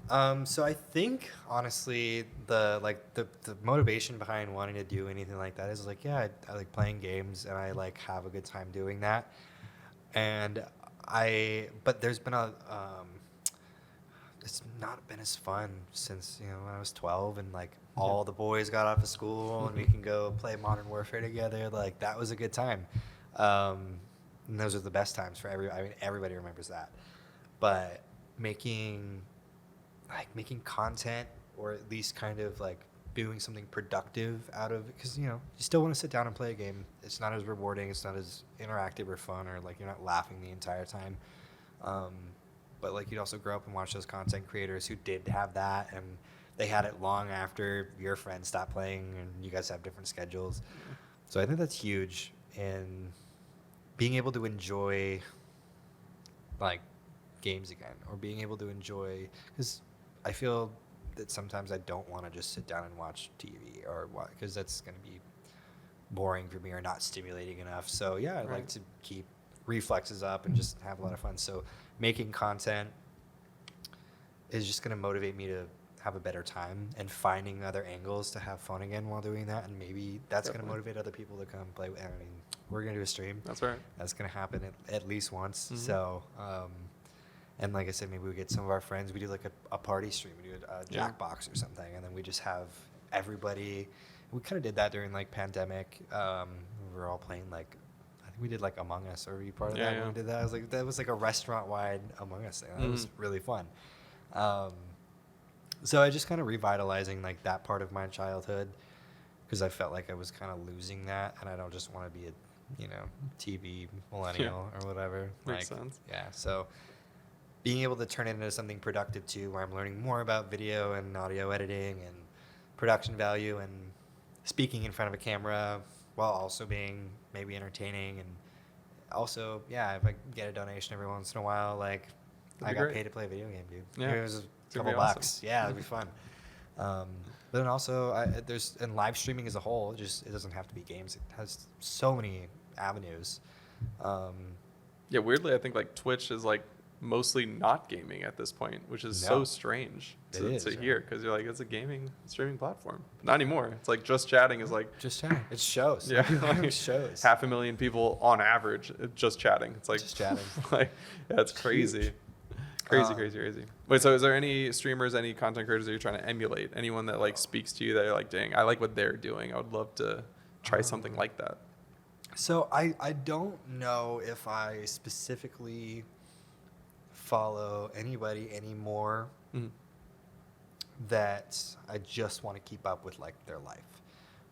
So I think honestly the motivation behind wanting to do anything like that is like, I like playing games and I like have a good time doing that. But there's been it's not been as fun since, when I was 12 and like all the boys got off of school and we can go play Modern Warfare together. Like that was a good time. And those are the best times for everybody remembers that. But making content, or at least kind of like doing something productive out of it, because you still want to sit down and play a game. It's not as rewarding, it's not as interactive or fun, or like you're not laughing the entire time. But like you'd also grow up and watch those content creators who did have that, and they had it long after your friends stopped playing and you guys have different schedules. So I think that's huge, and being able to enjoy like games again, or being able to enjoy, because I feel that sometimes I don't want to just sit down and watch TV or what, because that's going to be boring for me or not stimulating enough. So I like to keep reflexes up and just have a lot of fun. So making content is just going to motivate me to have a better time, and finding other angles to have fun again while doing that. And maybe that's going to motivate other people to come play. I mean, we're going to do a stream. That's right. That's going to happen at least once. So, and like I said, maybe we get some of our friends. We do like a party stream. We do a Jackbox or something, and then we just have everybody. We kind of did that during like pandemic. We were all playing like, I think we did like Among Us. Or were you part of that when we did that? I was like, that was like a restaurant-wide Among Us thing. That was really fun. So I just kind of revitalizing like that part of my childhood because I felt like I was kind of losing that, and I don't just want to be a, TV millennial or whatever. Makes sense. Yeah. So being able to turn it into something productive too, where I'm learning more about video and audio editing and production value and speaking in front of a camera while also being maybe entertaining, and also, yeah, if I get a donation every once in a while, like I got paid to play a video game, dude. Yeah. It was a couple bucks. Yeah, it'd be fun. But then also, and live streaming as a whole, it doesn't have to be games. It has so many avenues. Yeah, weirdly, I think like Twitch is like mostly not gaming at this point, which is so strange to hear, because you're like, it's a gaming streaming platform. Not anymore. It's like just chatting is like just chatting. It shows. Yeah, it shows. 500,000 people on average just chatting. It's like just chatting. Like, yeah, it's crazy. Crazy. Wait, so is there any streamers, any content creators that you're trying to emulate? Anyone that like speaks to you that you're like, dang, I like what they're doing. I would love to try something like that. So I don't know if I specifically follow anybody anymore that I just want to keep up with like their life.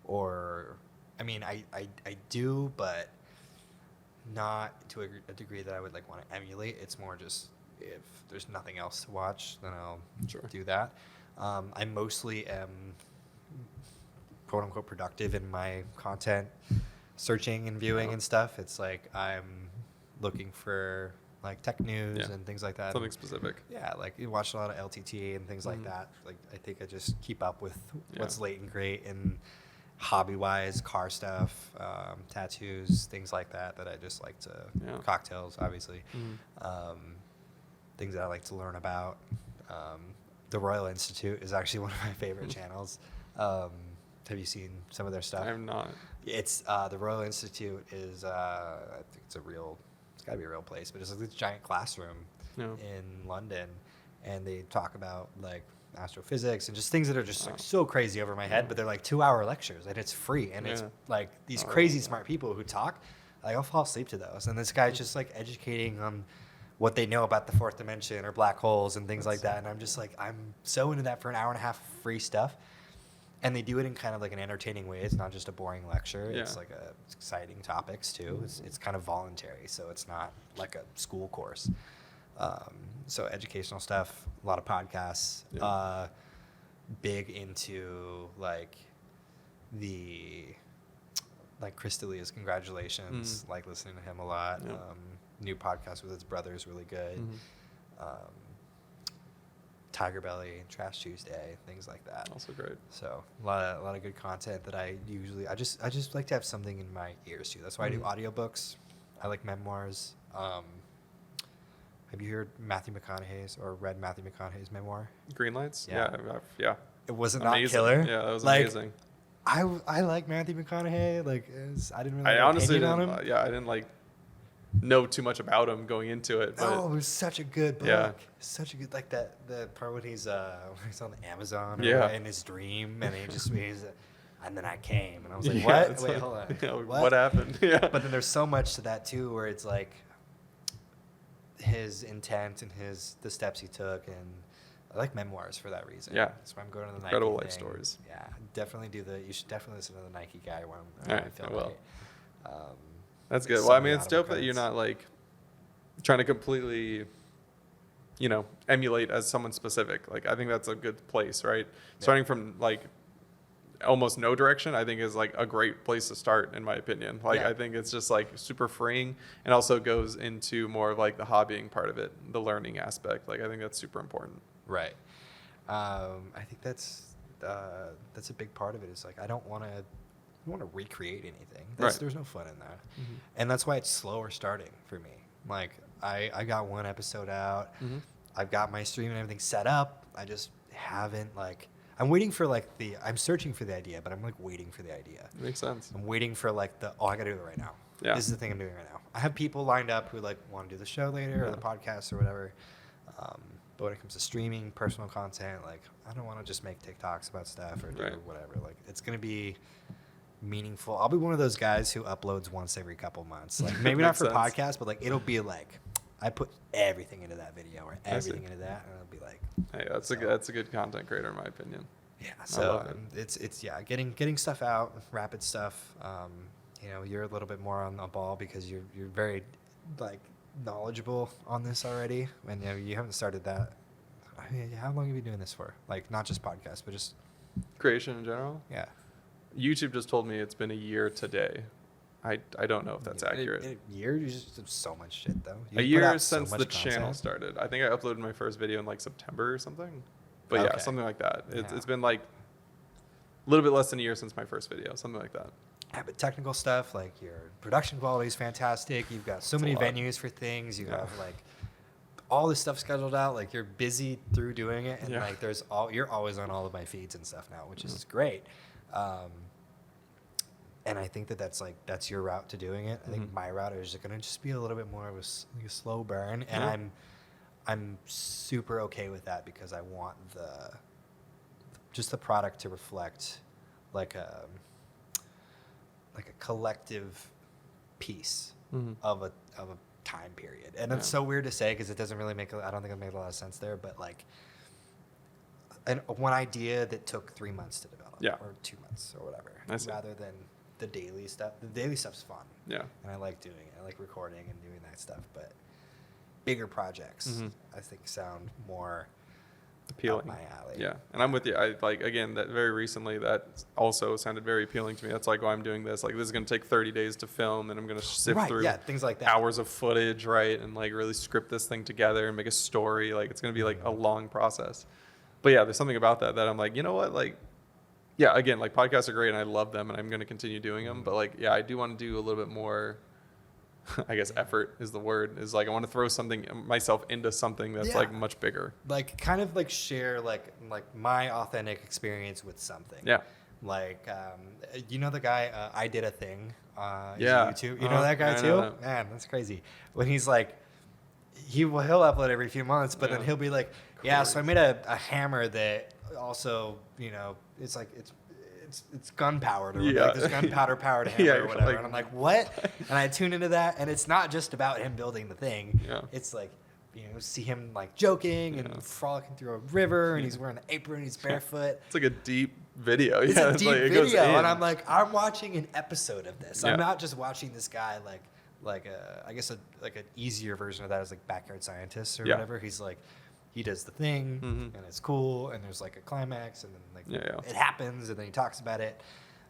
Or, I mean, I do, but not to a degree that I would like want to emulate. It's more just if there's nothing else to watch, then I'll do that. I mostly am quote unquote productive in my content searching and viewing and stuff. It's like I'm looking for like tech news and things like that. Something specific. Yeah, like you watch a lot of LTT and things like that. Like I think I just keep up with what's late and great and hobby-wise, car stuff, tattoos, things like that I just like to, cocktails, obviously. Things that I like to learn about. The Royal Institute is actually one of my favorite channels. Have you seen some of their stuff? I have not. It's the Royal Institute is I think it's gotta be a real place, but it's like this giant classroom in London, and they talk about like astrophysics and just things that are just like so crazy over my head, but they're like 2-hour lectures and it's free, and it's like these crazy smart people who talk. Like I'll fall asleep to those, and this guy's just like educating on what they know about the fourth dimension or black holes and things like that, and I'm just like, I'm so into that for an hour and a half of free stuff. And they do it in kind of like an entertaining way. It's not just a boring lecture. Yeah. It's like exciting topics too. It's kind of voluntary, so it's not like a school course. So educational stuff, a lot of podcasts. Big into like Chris D'Elia's Congratulations. Like listening to him a lot. New podcast with his brother is really good. Tiger Belly, Trash Tuesday, things like that. Also great. So a lot of good content that I just like to have something in my ears too. That's why I do audiobooks. I like memoirs. Have you heard Matthew McConaughey's or read Matthew McConaughey's memoir? Green Lights? Yeah. It was not killer. Yeah, that was like, amazing. I like Matthew McConaughey. Like I didn't really. I honestly didn't. On him. I didn't like know too much about him going into it. But it was such a good book. Yeah. Such a good, like the part when he's on the Amazon in his dream, and and then I came, and I was like, what? Wait, hold on. What happened? Yeah. But then there's so much to that too, where it's like his intent and the steps he took, and I like memoirs for that reason. Yeah. That's why I'm going to the Nike Incredible life thing. Stories. Yeah, definitely you should definitely listen to the Nike guy one. All right, I will. Right. That's good. Well, I mean, it's dope that you're not like trying to completely, emulate as someone specific. Like, I think that's a good place, right? Yeah. Starting from like almost no direction, I think is like a great place to start, in my opinion. Like, I think it's just like super freeing, and also goes into more of like the hobbying part of it, the learning aspect. Like, I think that's super important. Right. I think that's a big part of it. Is like I don't want to recreate anything. There's no fun in that. And that's why it's slower starting for me. Like I got one episode out. I've got my stream and everything set up. I just haven't I'm waiting for I'm searching for the idea, but I'm like waiting for the idea. Makes sense. I'm waiting for I gotta do it right now. Yeah. This is the thing I'm doing right now. I have people lined up who want to do the show later or the podcast or whatever. But when it comes to streaming, personal content, I don't want to just make TikToks about stuff or do whatever. It's going to be meaningful. I'll be one of those guys who uploads once every couple months. Maybe not for podcasts, but it'll be I put everything into that video or everything into that, and it'll be like, hey, that's a good content creator in my opinion. Yeah, I so love it. it's getting stuff out, rapid stuff. You're a little bit more on the ball because you're very like knowledgeable on this already, and you haven't started that. I mean, how long have you been doing this for? Like not just podcasts, but just Creation in general. yeah. YouTube just told me it's been a year today. I don't know if that's accurate. In a year, you just have so much shit though. You A put year out so since much the channel content. started. I think I uploaded my first video in like September or something. But yeah, Okay. something like that. Yeah. It's been like a little bit less than a year since my first video, something like that. Yeah, but technical stuff like your production quality is fantastic. You've got so It's a many lot. venues for things. You Yeah. have like all this stuff scheduled out. Like you're busy through doing it, and Yeah. like you're always on all of my feeds and stuff now, which is Mhm. great. And I think that's your route to doing it. I think Mhm. my route is going to just be a little bit more of a slow burn, and Yeah. I'm super okay with that because I want the product to reflect like a collective piece Mhm. of a time period. And it's Yeah. so weird to say because it doesn't really I don't think it makes a lot of sense there, but like one idea that took 3 months to develop Yeah. or 2 months or whatever, I see. rather than the daily stuff. The daily stuff's fun. Yeah. And I like doing it. I like recording and doing that stuff, but bigger projects Mhm. I think sound more Appealing. up my alley. Yeah, and I'm with you. I like, again, that very recently that also sounded very appealing to me. That's like, oh, I'm doing this. Like, this is going to take 30 days to film, and I'm going to sift Right, through yeah, things like that. hours of footage, right, and like really script this thing together and make a story. Like, it's going to be like a long process. But yeah, there's something about that I'm like, you know what, like, yeah, again, like podcasts are great and I love them and I'm going to continue doing them. But like, yeah, I do want to do a little bit more. I guess effort is the word. Is like I want to throw something myself into something that's Yeah. like much bigger. Like kind of like share like my authentic experience with something. Yeah. Like you know the guy I Did a Thing Yeah. YouTube. You know that guy I too? know that. Man, that's crazy. When he's like he'll upload every few months, but Yeah. then he'll be like, yeah, so I made a hammer that also, it's like it's gunpowder. Yeah. Like this gunpowder powered hammer Yeah, or you're whatever. like- And I'm like, what? And I tune into that, and it's not just about him building the thing. Yeah. It's like, see him like joking Yeah. and frolicking through a river, and he's wearing an apron, he's barefoot. It's like a deep video. It's yeah, a deep like, it goes video, in. and I'm like, I'm watching an episode of this. Yeah. I'm not just watching this guy I guess like an easier version of that is like Backyard Scientist or Yeah. whatever. He's like, he does the thing, Mhm. and it's cool, and there's like a climax, and then like Yeah. it happens, and then he talks about it.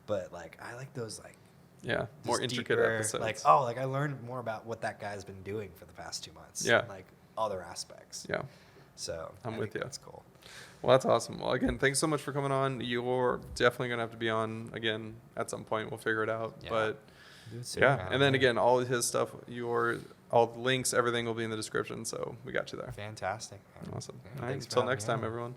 But like, I like those like yeah, more just intricate deeper, episodes. like I learned more about what that guy's been doing for the past 2 months. Yeah. Like other aspects. Yeah. So I'm I with think you. That's cool. Well, that's awesome. Well, again, thanks so much for coming on. You're definitely going to have to be on again at some point. We'll figure it out. Yeah. But Do it soon, yeah. man. And then again, all of his stuff, all the links, everything will be in the description. So we got you there. Fantastic. Awesome. Yeah, All right. thanks for Until having next me time, on. everyone.